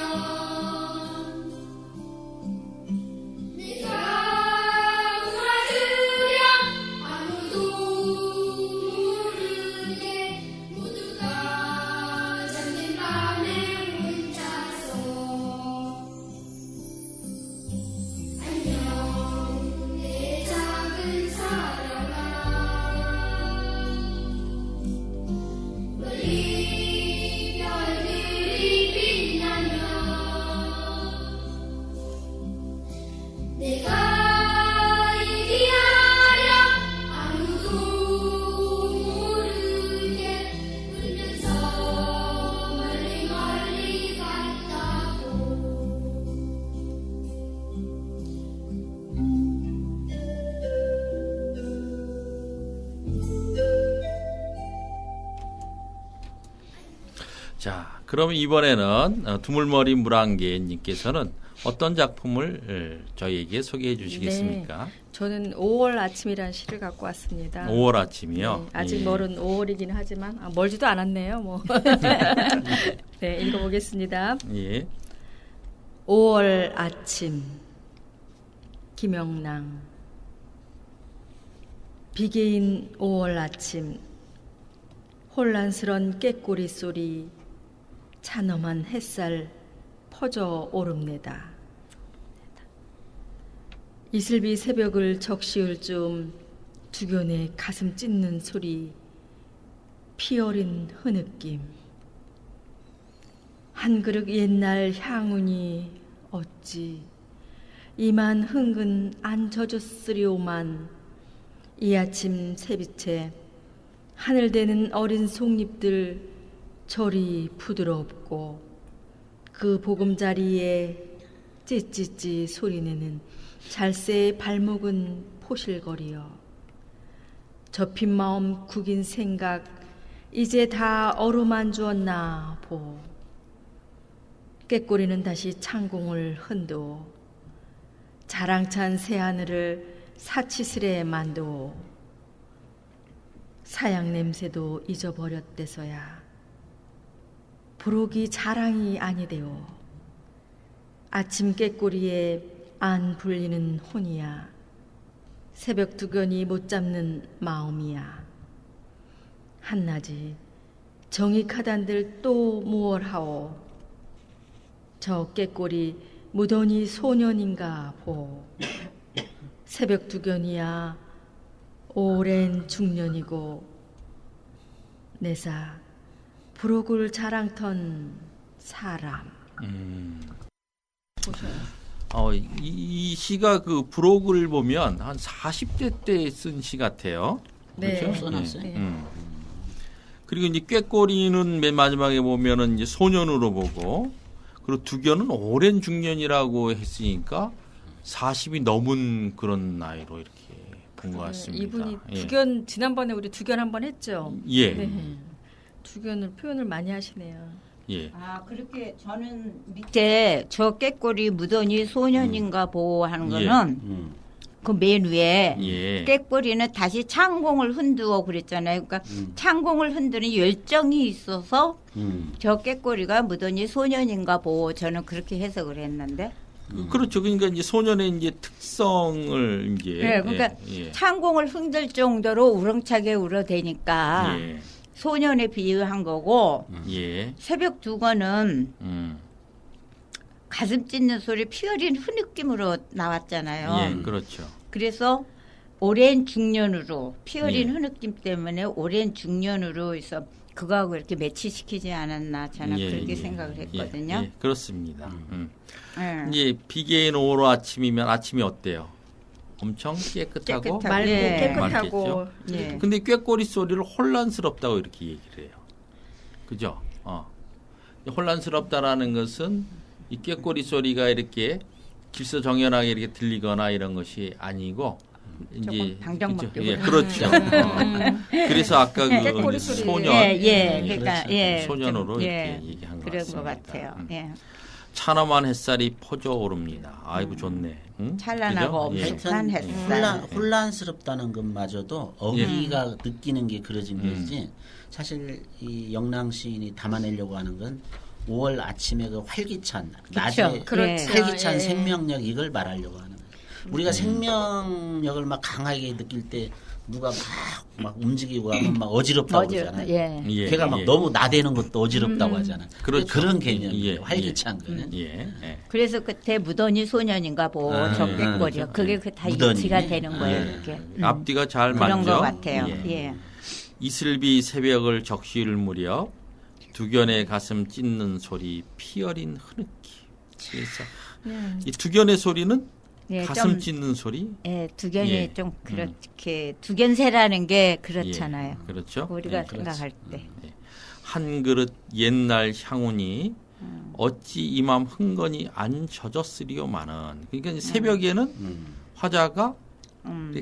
S5: 내가 얘기하랴 아무도 모르게 울면서 멀리 멀리 갔다고
S1: 자, 그럼 이번에는 두물머리 물안개님께서는 어떤 작품을 저희에게 소개해 주시겠습니까?
S3: 저는 5월 아침이라는 시를 갖고 왔습니다.
S1: 5월 아침이요.
S3: 네, 아직
S1: 예.
S3: 멀은 5월이긴 하지만 멀지도 않았네요. 뭐. 네, 읽어보겠습니다.
S1: 예.
S3: 5월 아침 김영랑 비개인 5월 아침 혼란스런 꾀꼬리 소리 찬엄한 햇살 퍼져 오릅니다. 이슬비 새벽을 적시울 즈음 두견의 가슴 찢는 소리 피어린 흐느낌 한 그릇 옛날 향운이 어찌 이만 흥근 안 젖었으리오만 이 아침 새빛에 하늘대는 어린 속잎들 저리 부드럽고 그 보금자리에 찌찌찌 소리내는 잘새의 발목은 포실거리어 접힌 마음 구긴 생각 이제 다 어루만 주었나 보 꾀꼬리는 다시 창공을 흔도 자랑찬 새하늘을 사치스레 만도 사양 냄새도 잊어버렸대서야 부록이 자랑이 아니되오 아침 꾀꼬리에 안 불리는 혼이야 새벽 두견이 못 잡는 마음이야 한낮이 정익하단들 또 무얼하오 저 꾀꼬리 무더니 소년인가 보 새벽 두견이야 오랜 중년이고 내사 부록을 자랑턴 사람.
S1: 이 시가 그 부록을 보면 한 40대 때 쓴 시 같아요.
S3: 네.
S1: 그렇죠?
S4: 써놨어요?
S3: 네.
S1: 그리고 이제 꾀꼬리는 맨 마지막에 보면은 이제 소년으로 보고 그리고 두견은 오랜 중년이라고 했으니까 40이 넘은 그런 나이로 이렇게 본 것 같습니다.
S3: 이분이
S1: 예.
S3: 두견 지난번에 우리 두견 한번 했죠.
S1: 예.
S3: 네. 두견을 표현을 많이 하시네요.
S1: 예.
S2: 아 그렇게 저는 밑에 저 꾀꼬리 무더니 소년인가 보호 하는
S1: 예.
S2: 거는 그 맨 위에
S1: 예.
S2: 꾀꼬리는 다시 창공을 흔두어 그랬잖아요. 그러니까 창공을 흔드는 열정이 있어서 저 꾀꼬리가 무더니 소년인가 보호 저는 그렇게 해석을 했는데.
S1: 그렇죠. 그러니까 이제 소년의 이제 특성을 이제
S2: 네, 그러니까
S1: 예.
S2: 창공을 흔들 정도로 우렁차게 울어대니까
S1: 예.
S2: 소년에 비유한 거고
S1: 예.
S2: 새벽 두건은 가슴 찢는 소리 피어린 흐느낌으로 나왔잖아요.
S1: 예, 그렇죠.
S2: 그래서 오랜 중년으로 피어린
S1: 예.
S2: 흐느낌 때문에 오랜 중년으로 해서 그거하고 이렇게 매치시키지 않았나 저는 그렇게 생각을 했거든요.
S1: 예, 그렇습니다.
S2: 예.
S1: 이제 비개인 5월 아침이면 아침이 어때요? 엄청 깨끗하고
S2: 깨끗하고.
S3: 맑고
S2: 예.
S3: 깨끗하고
S1: 맑겠죠?
S2: 예.
S1: 근데 꾀꼬리 소리를 혼란스럽다고 이렇게 얘기를 해요. 그죠? 혼란스럽다라는 것은 이 꾀꼬리 소리가 이렇게 질서정연하게 이렇게 들리거나 이런 것이 아니고 이제
S2: 조금 방정맞게
S1: 예, 그렇죠. 그래서 아까 그
S3: 꾀꼬리 소리.
S1: 소년,
S2: 예, 그러니까 예,
S1: 소년으로
S2: 좀,
S1: 이렇게 얘기한 것
S2: 그런
S1: 같습니다.
S2: 것 같아요. 예.
S1: 찬엄한 햇살이 퍼져 오릅니다. 아이고 좋네. 응?
S2: 찬란하고
S1: 그죠? 예.
S2: 엄숙한
S4: 하여튼
S2: 햇살.
S4: 혼란스럽다는 것마저도 어귀가 느끼는 게 그려진 것이지 사실 이 영랑 시인이 담아내려고 하는 건 5월 아침에 그 활기찬 낮에
S3: 그렇죠.
S4: 활기찬
S3: 예.
S4: 생명력 이걸 말하려고 하는 거예요. 우리가 생명력을 막 강하게 느낄 때 누가 막 움직이고 하면 막 어지럽다고 그러잖아요.
S2: 예.
S1: 예,
S4: 걔가 막
S1: 예.
S4: 너무 나대는 것도 어지럽다고 하잖아요.
S1: 그렇죠.
S4: 그런 개념이에요.
S1: 예,
S4: 활기찬 거는.
S1: 예, 예.
S2: 그래서 그때 무더니 소년인가 보 적겠거리요. 그게 그 다
S4: 무더니.
S2: 일치가 되는 거예요.
S1: 예.
S2: 이렇게.
S1: 앞뒤가 잘
S2: 그런
S1: 맞죠?
S2: 것 같아요.
S1: 예.
S2: 예.
S1: 이슬비 새벽을 적시울 무렵 두견의 가슴 찢는 소리 피어린 흐느낌. 그래서 이 두견의 소리는
S2: 예,
S1: 가슴
S2: 좀,
S1: 찢는 소리?
S2: 예, 두견이
S1: 예.
S2: 좀 그렇게 두견새라는 게 그렇잖아요.
S1: 예, 그렇죠.
S2: 우리가
S1: 예, 그렇지.
S2: 생각할 때.
S1: 한 그릇 옛날 향운이 어찌 이맘 흥건히 안 젖었으리요마는. 그러니까 이제 새벽에는 화자가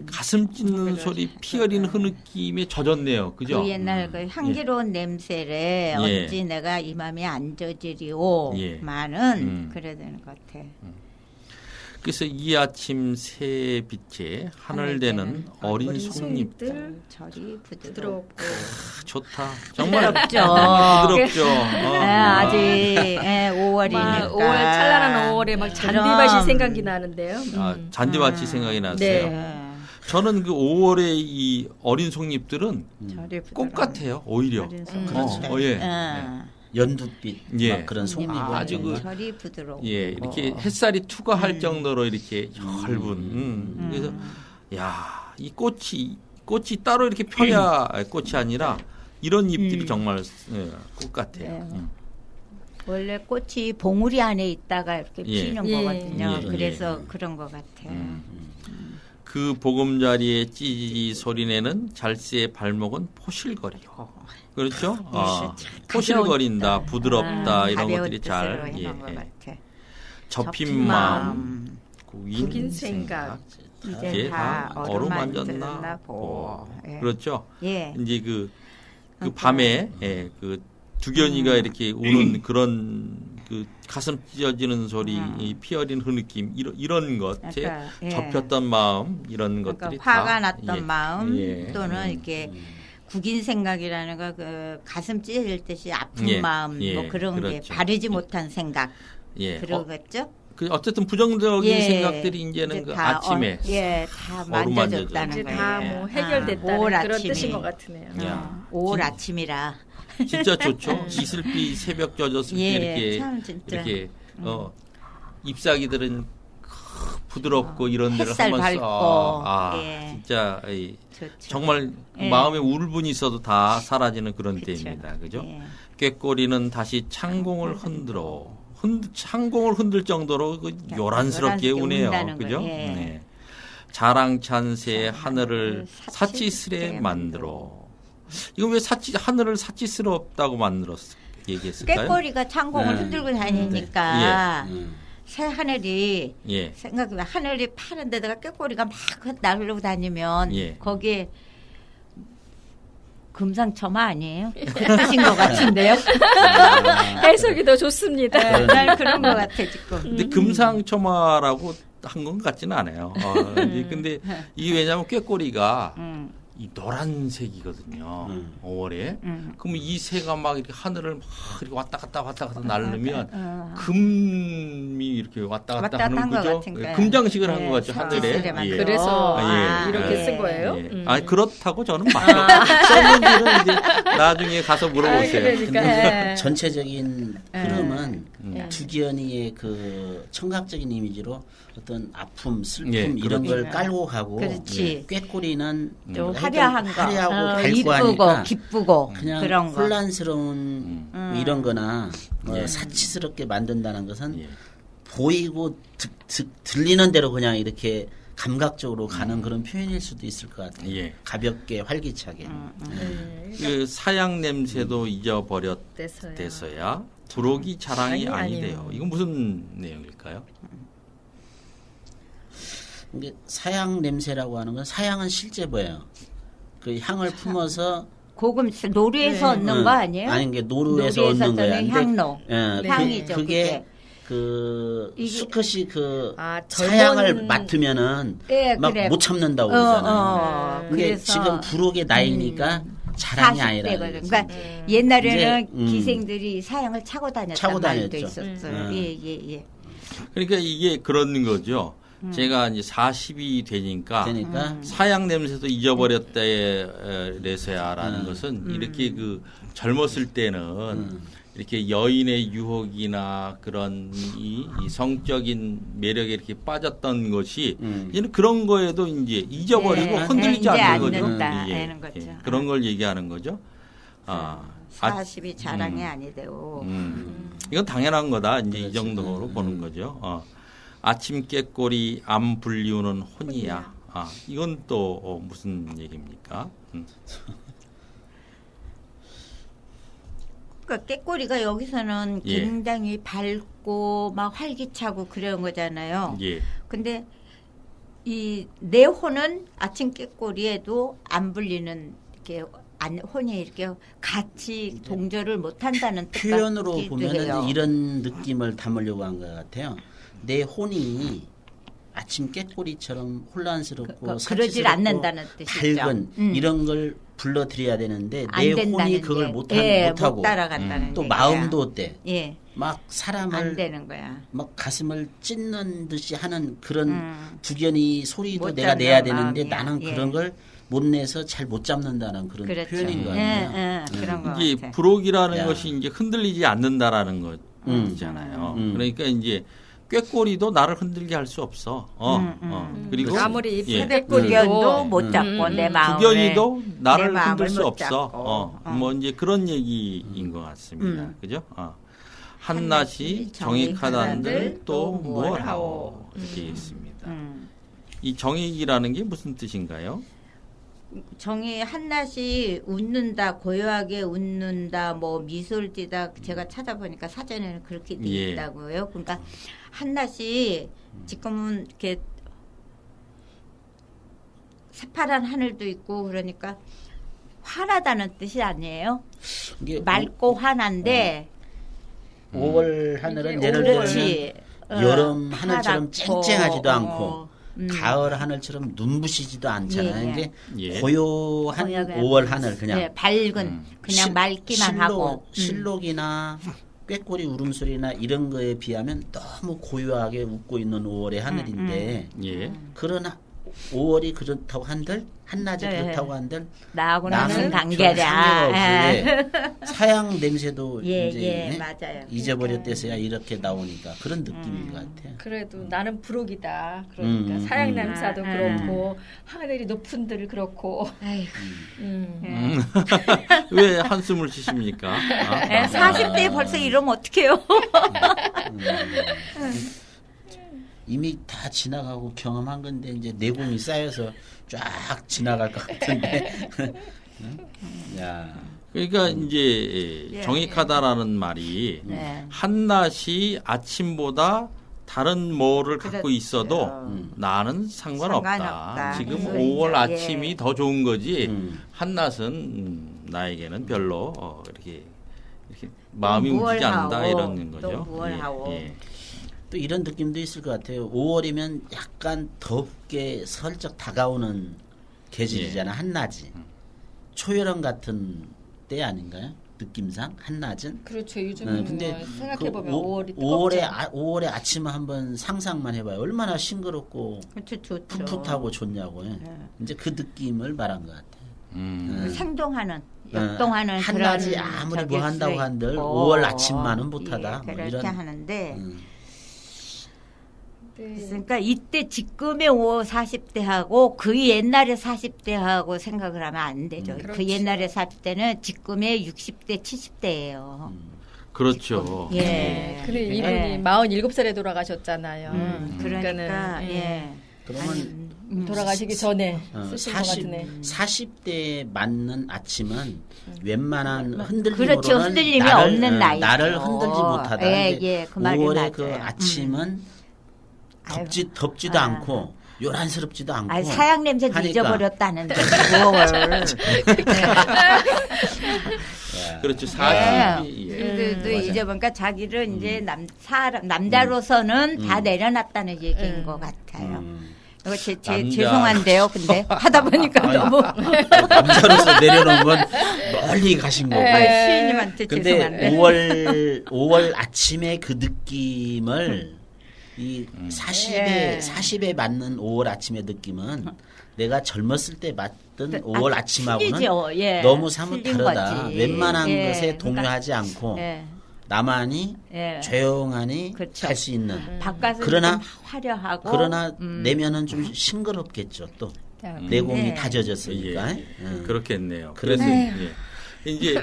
S1: 가슴 찢는 소리, 피 어린 흐느낌에 젖었네요. 그죠?
S2: 그 옛날 그 향기로운 냄새래
S1: 예.
S2: 어찌 내가 이 맘에 안 젖으리오
S1: 예.
S2: 많은 그래야 되는 것 같아.
S1: 그래서 이 아침 새 빛에 하늘대는 어린
S3: 어린
S1: 송잎들.
S3: 송잎들
S2: 절이
S3: 부드럽고
S1: 좋다. 정말
S2: 부드럽죠.
S1: 부드럽죠.
S2: 예, 아직 5월이니까.
S3: 막 5월 찬란한 5월에 막 잔디밭이 생각이 나는데요.
S1: 아, 잔디밭이 생각이 났어요.
S3: 네.
S1: 저는 그 5월의 이 어린 송잎들은
S2: 절이
S1: 꽃
S2: 부드러운
S1: 같아요. 오히려.
S2: 어린 송잎.
S4: 그렇죠.
S1: 예.
S4: 연두빛
S1: 예.
S4: 막 그런 송잎을
S1: 아주 그
S2: 절이 부드러워.
S1: 예, 이렇게 햇살이 투과할 정도로 이렇게 얇은. 그래서 야, 이 꽃이 따로 이렇게 펴야 꽃이 아니라 이런 잎들이 정말 꽃 같아요.
S2: 네. 원래 꽃이 봉우리 안에 있다가 이렇게
S1: 예.
S2: 피는
S3: 예.
S2: 거거든요.
S1: 예.
S2: 그래서
S1: 예.
S2: 그런 것 같아요.
S1: 그 보금자리에 찌지 소리내는 잘새의 발목은 포실거리요. 그렇죠? 아, 포실거린다, 부드럽다 이런
S2: 가벼운
S1: 것들이
S2: 뜻으로
S1: 잘
S2: 해놓은 것 같아.
S1: 접힌 마음,
S3: 구긴
S1: 구긴
S3: 생각.
S1: 생각,
S2: 이제 다
S1: 다
S2: 어루만졌나
S1: 어루만졌나
S2: 보. 예.
S1: 그렇죠.
S2: 예.
S1: 이제 그 밤에 그 두견이가 이렇게 우는 그런 그 가슴 찢어지는 소리, 이 피 어린 흐느낌 이런 것에
S2: 그러니까, 예.
S1: 접혔던 마음 이런
S2: 그러니까
S1: 것들이
S2: 화가
S1: 다,
S2: 났던
S1: 예.
S2: 마음
S1: 예.
S2: 또는 이렇게 국인 생각이라는 거 그 가슴 찢어질 듯이 아픈
S1: 예.
S2: 마음
S1: 예.
S2: 뭐 그런 게
S1: 그렇죠.
S2: 바르지 못한 생각
S1: 예.
S2: 그러겠죠?
S1: 어쨌든 부정적인
S2: 예.
S1: 생각들이 이제는
S2: 이제
S1: 그
S2: 다
S1: 아침에
S2: 다
S1: 어루만져져.
S2: 만져졌다는
S3: 이제
S2: 거예요.
S3: 다 뭐 해결됐다는
S2: 올
S3: 그런
S2: 아침에.
S3: 뜻인 것 같으네요.
S1: 야.
S2: 5월 아침이라
S1: 진짜 좋죠. 이슬비 새벽 젖었을 때
S2: 예,
S1: 이렇게
S2: 참 진짜.
S1: 이렇게 잎사귀들은 부드럽고 이런 데를
S2: 햇살
S1: 한번
S2: 밝고,
S1: 써.
S2: 예.
S1: 진짜
S2: 좋죠.
S1: 정말
S2: 예.
S1: 마음에 울분이 있어도 다 사라지는 그런
S2: 그쵸.
S1: 때입니다. 그죠?
S2: 예.
S1: 꾀꼬리는 다시 창공을 흔들어. 창공을 흔들 정도로 그 요란스럽게
S2: 요란스럽게
S1: 우네요.
S2: 운다는
S1: 그죠?
S2: 거예요. 예.
S1: 네. 자랑찬새 하늘을 사치스레 만들어. 이거 왜 하늘을 사치스럽다고 얘기했을까요?
S2: 꾀꼬리가 창공을
S1: 네.
S2: 흔들고 다니니까
S4: 음.
S2: 새 하늘이
S1: 예.
S2: 생각해 하늘이 파란 데다가 꾀꼬리가 막 날르고 다니면
S1: 예.
S2: 거기에 금상첨화 아니에요? 그 뜻인 것 같은데요?
S3: 해석이 더 좋습니다.
S2: 난 그런 것 같아 지금.
S1: 근데 금상첨화라고 한 건 같지는 않아요. 이제 근데 이게 왜냐하면 꾀꼬리가 이 노란색이거든요. 5월에. 그러면 이 새가 막 이렇게 하늘을 막 이렇게 왔다 갔다 날르면 금이 이렇게 왔다 갔다 하는
S2: 한 것
S1: 거죠.
S2: 같으니까요.
S1: 금장식을 한
S2: 네,
S1: 것 같죠. 하늘에.
S2: 사치스레 만들어.
S3: 그래서
S1: 예.
S3: 이렇게
S1: 예.
S3: 쓴 거예요?
S1: 예. 아니 그렇다고 저는 말해요. 썼는지는 이제 나중에 가서 물어보세요.
S3: 그러니까.
S2: 네.
S4: 전체적인 흐름은
S3: 네.
S4: 두견이의 그 청각적인 이미지로 어떤 아픔, 슬픔
S1: 예,
S4: 이런 걸
S2: 그렇죠.
S4: 깔고 가고
S2: 그렇지.
S4: 꾀꼬리는
S2: 좀
S4: 하여튼
S2: 화려한 거,
S4: 화려하고 밝고
S2: 이쁘고
S4: 하니까
S2: 기쁘고
S4: 그냥
S2: 그런 거.
S4: 혼란스러운 이런 거나 사치스럽게 만든다는 것은
S1: 예.
S4: 보이고 들리는 대로 그냥 이렇게 감각적으로 가는 그런 표현일 수도 있을 것 같아요.
S1: 예.
S4: 가볍게 활기차게.
S1: 그 사양 냄새도
S3: 됐어요.
S1: 잊어버렸대서야 부록이 자랑이
S3: 아니,
S1: 아니대요.
S3: 아니요.
S1: 이건 무슨 내용일까요?
S4: 이게 사양 냄새라고 하는 건 사양은 실제 뭐예요? 그 향을 품어서
S2: 고금 노루에서 얻는 거 아니에요?
S4: 아니 이게 노루에서
S2: 노루에서
S4: 얻는 거야.
S2: 얻는
S4: 근데,
S2: 향로.
S4: 예,
S2: 향이죠,
S4: 그게 그
S2: 이게-
S4: 수컷이 그
S3: 아,
S4: 사양을 맡으면은
S2: 예,
S4: 막
S2: 그래.
S4: 못 참는다고 그러잖아요. 근데
S2: 그래서
S4: 지금 부록의 나이니까 자랑이
S2: 40대거든.
S4: 아니라.
S2: 그러니까 옛날에는
S4: 이제,
S2: 기생들이 사양을 차고 다녔단
S4: 차고
S2: 말도
S4: 다녔죠.
S2: 있었어요. 예.
S1: 그러니까 이게 그런 거죠. 제가 이제 40이 되니까
S4: 되니까
S1: 사양 냄새도 잊어버렸다래서야라는 것은 이렇게 그 젊었을 때는 이렇게 여인의 유혹이나 그런 이 성적인 매력에 이렇게 빠졌던 것이 이제는 그런 거에도 이제 잊어버리고
S2: 예,
S1: 흔들리지
S2: 이제
S1: 않는
S2: 안
S1: 거죠.
S2: 된다,
S1: 예,
S2: 하는 거죠.
S1: 그런 걸 얘기하는 거죠.
S2: 40이 자랑이 아니되고.
S1: 이건 당연한 거다. 이제 이 정도로 보는 거죠. 아침 깨꼬리 암 불리우는 혼이야. 아, 이건 또 무슨 얘기입니까?
S2: 그러니까 깨꼬리가 여기서는
S1: 예.
S2: 굉장히 밝고 막 활기차고 그런 거잖아요.
S1: 예.
S2: 근데 이 내 혼은 아침 깨꼬리에도 안 불리는 이렇게 혼이 이렇게 같이 동조를 못 한다는 뜻
S4: 표현으로
S2: 같기도
S4: 보면은
S2: 해요.
S4: 이런 느낌을 담으려고 한 것 같아요. 내 혼이 아침 깨꼬리처럼 혼란스럽고
S2: 그러질
S4: 사치스럽고
S2: 않는다는 뜻이죠.
S4: 밝은
S2: 음.
S4: 걸 불러들여야 되는데
S2: 안
S4: 내
S2: 된다는
S4: 혼이 그걸
S2: 게.
S4: 못하고
S2: 못 따라간다는
S4: 또
S2: 얘기야.
S4: 마음도 어때?
S2: 예,
S4: 막
S2: 안
S4: 사람을
S2: 되는 거야.
S4: 막 가슴을 찢는 듯이 하는 그런
S2: 음.
S4: 두견이 소리도
S2: 못
S4: 내가
S2: 잡는
S4: 내야 되는데
S2: 마음이야.
S4: 나는
S2: 예.
S4: 그런 걸 못 내서 잘 못 잡는다는 그런
S2: 그렇죠.
S4: 표현인 거
S2: 예,
S4: 아니에요?
S2: 예, 그런 거
S1: 이게
S2: 같아.
S1: 부록이라는
S4: 야.
S1: 것이 이제 흔들리지 않는다라는 거잖아요.
S4: 음.
S1: 그러니까 이제 꾀꼬리도 나를 흔들게 할 수 없어. 그리고
S3: 아무리
S1: 예.
S2: 두견도 못 잡고
S3: 음.
S2: 내 마음을
S1: 두견이도 나를
S2: 내 마음을
S1: 흔들 수
S2: 못
S1: 없어.
S2: 잡고.
S1: 뭐 이제 그런 얘기인 것 같습니다. 그죠? 한낮이 정익하단들 또 무얼 하오 이렇게 있습니다. 이 정익이라는 게 무슨 뜻인가요?
S2: 정이 한낮이 웃는다, 고요하게 웃는다, 뭐 미소를 띠다. 제가 찾아보니까 사전에는 그렇게 돼
S1: 예.
S2: 있다고요. 그러니까 한낮이 지금은 이렇게 새파란 하늘도 있고 그러니까 환하다는 뜻이 아니에요.
S4: 이게
S2: 맑고 환한데
S4: 5월 하늘은
S3: 이게
S4: 예를 들면
S2: 그렇지.
S4: 여름 하늘처럼
S2: 파랗고,
S4: 쨍쨍하지도 않고
S2: 음.
S4: 가을 하늘처럼 눈부시지도 않잖아요.
S2: 예,
S4: 이게
S1: 예.
S4: 고요한
S2: 고요하게
S4: 5월 하늘 그냥
S2: 네, 밝은 그냥 맑기만 하고
S4: 실록이나 꾀꼬리 울음소리나 이런 거에 비하면 너무 고요하게 웃고 있는 5월의 하늘인데
S1: 예.
S4: 그러나 5월이 그렇다고 한들 한낮이
S2: 네.
S4: 그렇다고 한들
S2: 나하고는
S4: 나는
S2: 무슨
S4: 별
S2: 관계랴.
S4: 상관없이 사양 냄새도
S2: 예,
S4: 이제
S2: 예, 맞아요.
S4: 잊어버렸대서야 이렇게 나오니까 그런 느낌인 것 같아요.
S3: 그래도 나는 부록이다. 그러니까 사양 냄새도 그렇고 하늘이 높은 들 그렇고.
S2: 아이고.
S1: 왜 한숨을 쉬십니까? 아,
S2: 40대에 벌써 이러면 어떡해요?
S4: 이미 다 지나가고 경험한 건데 이제 내공이 쌓여서 쫙 지나갈 것 같은데. 야,
S1: 그러니까 이제 정익하다라는 말이
S2: 네.
S1: 한낮이 아침보다 다른 뭐를 갖고
S2: 그렇죠.
S1: 있어도 나는 상관없다.
S2: 상관없다.
S1: 지금
S2: 그래서
S1: 5월
S2: 이제,
S1: 아침이
S2: 예.
S1: 더 좋은 거지.
S4: 음.
S1: 한낮은 나에게는 별로 이렇게 마음이
S2: 뭘
S1: 움직이지 않는다
S2: 하오,
S1: 이런
S2: 또
S1: 거죠.
S2: 뭘 하오.
S4: 또 이런 느낌도 있을 것 같아요. 5월이면 약간 덥게 슬쩍 다가오는 계절이잖아. 한낮이. 초여름 같은 때 아닌가요? 느낌상 한낮은.
S3: 그렇죠. 요즘은
S4: 근데
S3: 뭐 생각해보면
S4: 그
S3: 5월이
S4: 5월의 아침 한번 상상만 해봐요. 얼마나 싱그럽고
S2: 그렇죠, 좋죠.
S4: 풋풋하고 좋냐고요. 이제 그 느낌을 말한 것 같아요.
S2: 생동하는, 역동하는
S4: 한낮이
S2: 그런
S4: 아무리
S2: 적일
S4: 뭐 한다고
S2: 수
S4: 한들
S2: 있고.
S4: 5월 아침만은 못하다.
S2: 예,
S4: 뭐
S2: 그렇게
S4: 이런.
S2: 하는데
S3: 네.
S2: 그러니까 이때 지금의 5, 40대하고 그 옛날의 40대하고 생각을 하면 안 되죠. 그
S3: 그렇죠.
S2: 옛날의 40대는 지금의 60대, 70대예요.
S1: 그렇죠.
S2: 예.
S3: 근데 이분이
S2: 예.
S3: 47살에 돌아가셨잖아요.
S2: 그러니까 예.
S4: 그러면
S3: 돌아가시기 전에 쓰신 것
S4: 40,
S3: 같으네.
S4: 40대에 맞는 아침은 웬만한 흔들림으로는
S2: 그렇죠. 흔들림이 없는 나이죠.
S4: 나를 흔들지 못하다.
S2: 예,
S4: 근데
S2: 예, 그 말이
S4: 5월의
S2: 맞아요.
S4: 그 아침은 덥지도
S2: 아.
S4: 않고 요란스럽지도 않고
S2: 아니, 사양 냄새
S4: 하니까.
S2: 잊어버렸다는데 뭘.
S1: 그렇죠.
S2: 네.
S1: 40이
S2: 그들도 잊어보니까 자기를 이제 남자로서는 다 내려놨다는 얘기인 것 같아요. 이거
S1: 남자.
S2: 죄송한데요. 근데 하다 보니까 너무
S4: 남자로서 내려놓은 건 멀리 가신 거고.
S2: 시인님한테
S4: 근데
S2: 죄송한데.
S4: 5월 아침의 그 느낌을 이 40에 맞는 5월 아침의 느낌은 내가 젊었을 때 맞던 5월 아침하고는
S2: 틀리죠. 예.
S4: 너무 사뭇
S2: 틀린
S4: 다르다.
S2: 거지.
S4: 웬만한
S2: 예.
S4: 것에 동요하지 않고
S2: 예.
S4: 나만이
S2: 예.
S4: 조용하니
S2: 그렇죠.
S4: 할 수 있는.
S2: 바깥은
S4: 그러나-
S2: 좀 화려하고
S4: 그러나 내면은 좀 싱그럽겠죠. 또 내공이
S2: 네.
S4: 다져졌으니까.
S1: 그렇겠네요.
S4: 그래서-
S1: 그래서 이제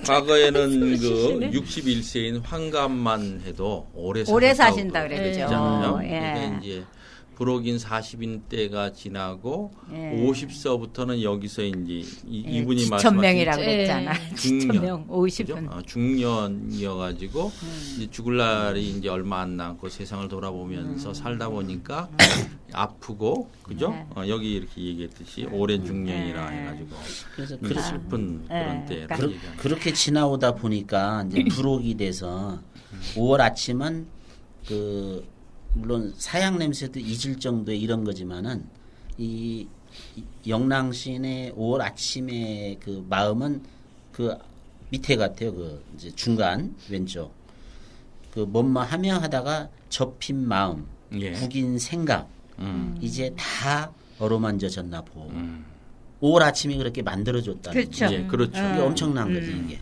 S1: 과거에는 그
S3: 시시네.
S1: 61세인 황감만 해도 오래
S2: 오래
S1: 사셨다고
S2: 사신다 그랬죠.
S1: 그러잖아요.
S2: 예.
S1: 그러니까 이제 불혹인 40인 때가 지나고
S2: 예.
S1: 50서부터는 여기서 이제 이분이
S2: 지천명이라고
S3: 예.
S2: 그랬잖아. 지천명
S1: 그죠?
S2: 50은.
S1: 중년이어가지고 이제 죽을 날이 이제 얼마 안 남고 세상을 돌아보면서 살다 보니까 아프고 그죠?
S2: 네.
S1: 여기 이렇게 얘기했듯이 오랜 중년이라 해가지고
S4: 그래서
S1: 그 슬픈 그런
S2: 네.
S1: 때
S2: 그러니까
S4: 그렇게 지나오다 보니까 이제 불혹이 돼서 5월 아침은 그 물론 사양 냄새도 잊을 정도의 이런 거지만은 이 영랑 시인의 5월 아침의 그 마음은 그 밑에 같아요. 그 이제 중간 왼쪽 그 뭐뭐 하며 하다가 접힌 마음,
S1: 예.
S4: 구긴 생각 이제 다 어루만져졌나 보. 5월 아침이 그렇게 만들어줬다는
S2: 그렇죠.
S1: 예, 그렇죠.
S4: 이게 엄청난 거지 이게.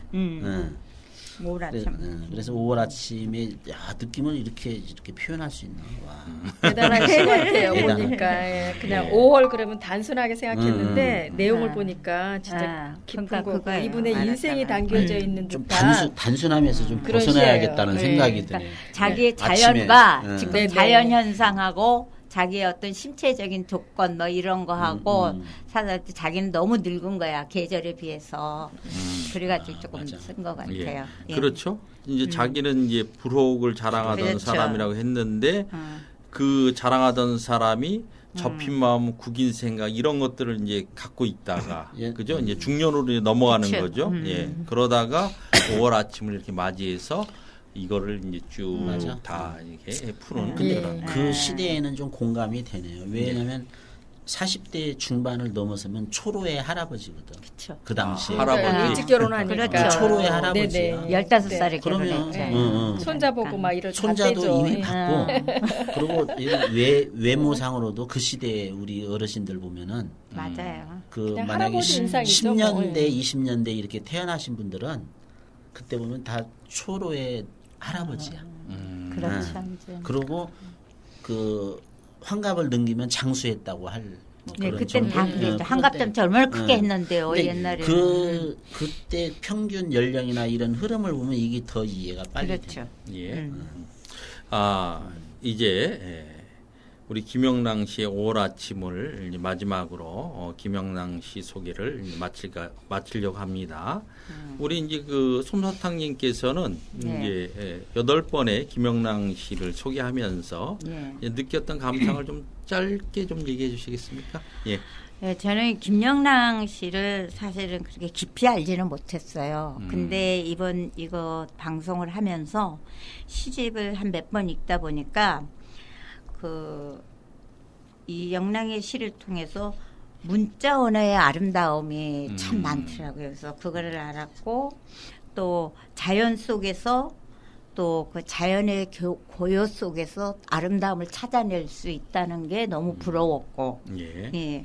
S2: 오라 참.
S4: 그래서 5월 아침에 느낌을 이렇게 표현할 수 있나. 와.
S3: 대단하신 것 같아요.
S4: 대단하다.
S3: 보니까 예, 그냥
S4: 예.
S3: 5월 그러면 단순하게 생각했는데 내용을
S2: 아.
S3: 보니까 진짜
S2: 아,
S3: 깊은
S2: 그러니까
S3: 거고
S2: 그거예요.
S3: 이분의 인생이
S2: 알았잖아.
S3: 담겨져 있는
S4: 좀
S3: 듯한
S4: 단순하면서 좀
S3: 그런
S4: 벗어나야겠다는
S3: 시예요.
S4: 생각이
S3: 네.
S4: 드네요.
S2: 자기의
S4: 아침에,
S2: 자연과 지금
S3: 네, 네.
S2: 자연 현상하고 자기의 어떤 신체적인 조건 뭐 이런 거 하고 사실 자기는 너무 늙은 거야 계절에 비해서 그래가지고 조금
S4: 맞아.
S2: 쓴 것 같아요.
S1: 예.
S2: 예.
S1: 그렇죠. 이제 자기는 이제 불혹을 자랑하던
S2: 그렇죠.
S1: 사람이라고 했는데 그 자랑하던 사람이 접힌 마음, 구긴 생각 이런 것들을 이제 갖고 있다가
S4: 예.
S1: 그죠? 이제 중년으로 이제 넘어가는
S2: 그쵸.
S1: 거죠. 예. 그러다가 5월 아침을 이렇게 맞이해서 이거를 이제 쭉
S4: 맞아.
S1: 다 이렇게 푸는
S3: 예.
S1: 그런.
S4: 그 시대에는 좀 공감이 되네요. 왜냐하면 40대 중반을 넘어서면 초로의 할아버지거든.
S2: 그쵸.
S4: 그 당시에.
S1: 할아버지.
S3: 그러니까 일찍 결혼하니까
S2: 그렇죠.
S4: 초로의 할아버지야.
S3: 네네.
S2: 15살에
S4: 그러면,
S2: 결혼했죠.
S4: 응.
S3: 손자 보고 막 이럴
S4: 손자도
S3: 때죠.
S4: 이미
S3: 예.
S4: 봤고 그리고 외모상으로도 그 시대에 우리 어르신들 보면은
S2: 맞아요.
S4: 그
S3: 그냥
S4: 만약에
S3: 할아버지 인상이죠,
S4: 10년대,
S3: 뭐.
S4: 20년대 이렇게 태어나신 분들은 그때 보면 다 초로의 할아버지야.
S2: 그렇죠. 이제.
S4: 그리고 그 환갑을 넘기면 장수했다고 할 뭐
S2: 네,
S4: 그런
S2: 그때는 다
S4: 정도?
S2: 그랬죠.
S4: 그런데-
S2: 한갑 때문에 얼마나 크게
S4: 네.
S2: 했는데요,
S4: 근데
S2: 옛날에.
S4: 그때 평균 연령이나 이런 흐름을 보면 이게 더 이해가 빨리 돼.
S2: 그렇죠.
S1: 예. 이제 우리 김영랑 씨의 5월 아침을 이제 마지막으로 김영랑 씨 소개를 이제 마치려고 합니다. 우리 이제 그 솜사탕님께서는
S2: 네.
S1: 이제 8번의 김영랑 씨를 소개하면서
S2: 예.
S1: 이제 느꼈던 감상을 좀 짧게 좀 얘기해 주시겠습니까? 예.
S2: 네, 저는 김영랑 씨를 사실은 그렇게 깊이 알지는 못했어요. 근데 이거 방송을 하면서 시집을 한 몇 번 읽다 보니까 이 영랑의 시를 통해서 문자 언어의 아름다움이 참 많더라고요. 그래서 그거를 알았고 또 자연 속에서 또 그 자연의 고요 속에서 아름다움을 찾아낼 수 있다는 게 너무 부러웠고
S1: 예.
S2: 예.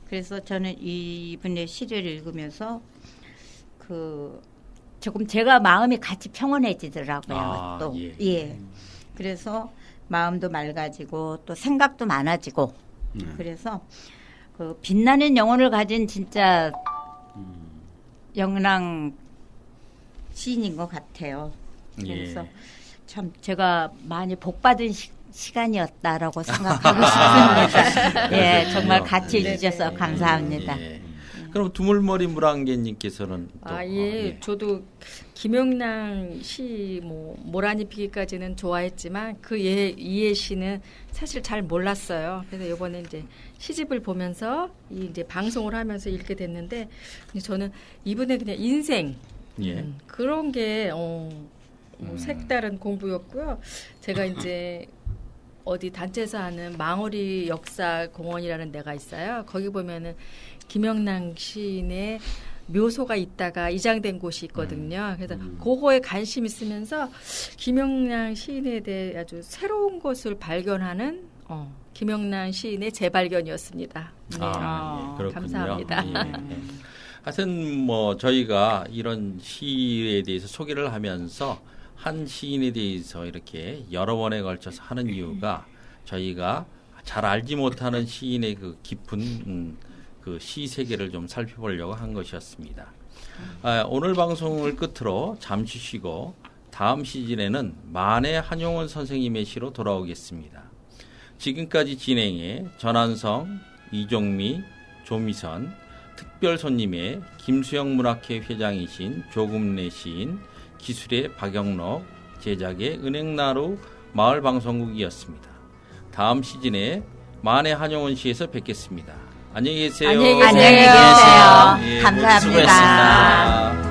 S2: 그래서 저는 이분의 시를 읽으면서 조금 제가 마음이 같이 평온해지더라고요. 또
S1: 예.
S2: 예. 그래서 마음도 맑아지고 또 생각도 많아지고 그래서 그 빛나는 영혼을 가진 진짜 영랑 시인인 것 같아요. 그래서
S1: 예.
S2: 참 제가 많이 복받은 시간이었다라고 생각하고 싶습니다. 예, 정말 같이 해주셔서 감사합니다.
S1: 예. 그럼 두물머리 물안개님께서는 또
S3: 예. 저도 김영랑 시 모란이 피기까지는 좋아했지만 그 이해 시는 사실 잘 몰랐어요. 그래서 이번에 이제 시집을 보면서 이제 방송을 하면서 읽게 됐는데 저는 이분의 그냥 인생
S1: 예.
S3: 그런 게 색다른 공부였고요. 제가 이제 어디 단체에서 하는 망어리 역사 공원이라는 데가 있어요. 거기 보면은 김영랑 시인의 묘소가 있다가 이장된 곳이 있거든요. 그래서 그거에 관심 있으면서 김영랑 시인에 대해 아주 새로운 것을 발견하는 김영랑 시인의 재발견이었습니다. 네.
S1: 예, 그렇군요.
S3: 감사합니다.
S1: 예. 하여튼 뭐 저희가 이런 시에 대해서 소개를 하면서 한 시인에 대해서 이렇게 여러 번에 걸쳐서 하는 이유가 저희가 잘 알지 못하는 시인의 그 깊은 그 시 세계를 좀 살펴보려고 한 것이었습니다. 오늘 방송을 끝으로 잠시 쉬고 다음 시즌에는 만해 한용운 선생님의 시로 돌아오겠습니다. 지금까지 진행해 전한성, 이종미, 조미선, 특별 손님의 김수영 문학회 회장이신 조금래 시인, 기술의 박영록, 제작의 은행나루 마을방송국이었습니다. 다음 시즌에 만해 한용운 시에서 뵙겠습니다. 안녕히 계세요.
S3: 안녕히 계세요.
S2: 안녕히 계세요.
S1: 예, 모두
S2: 감사합니다.
S1: 수고했습니다.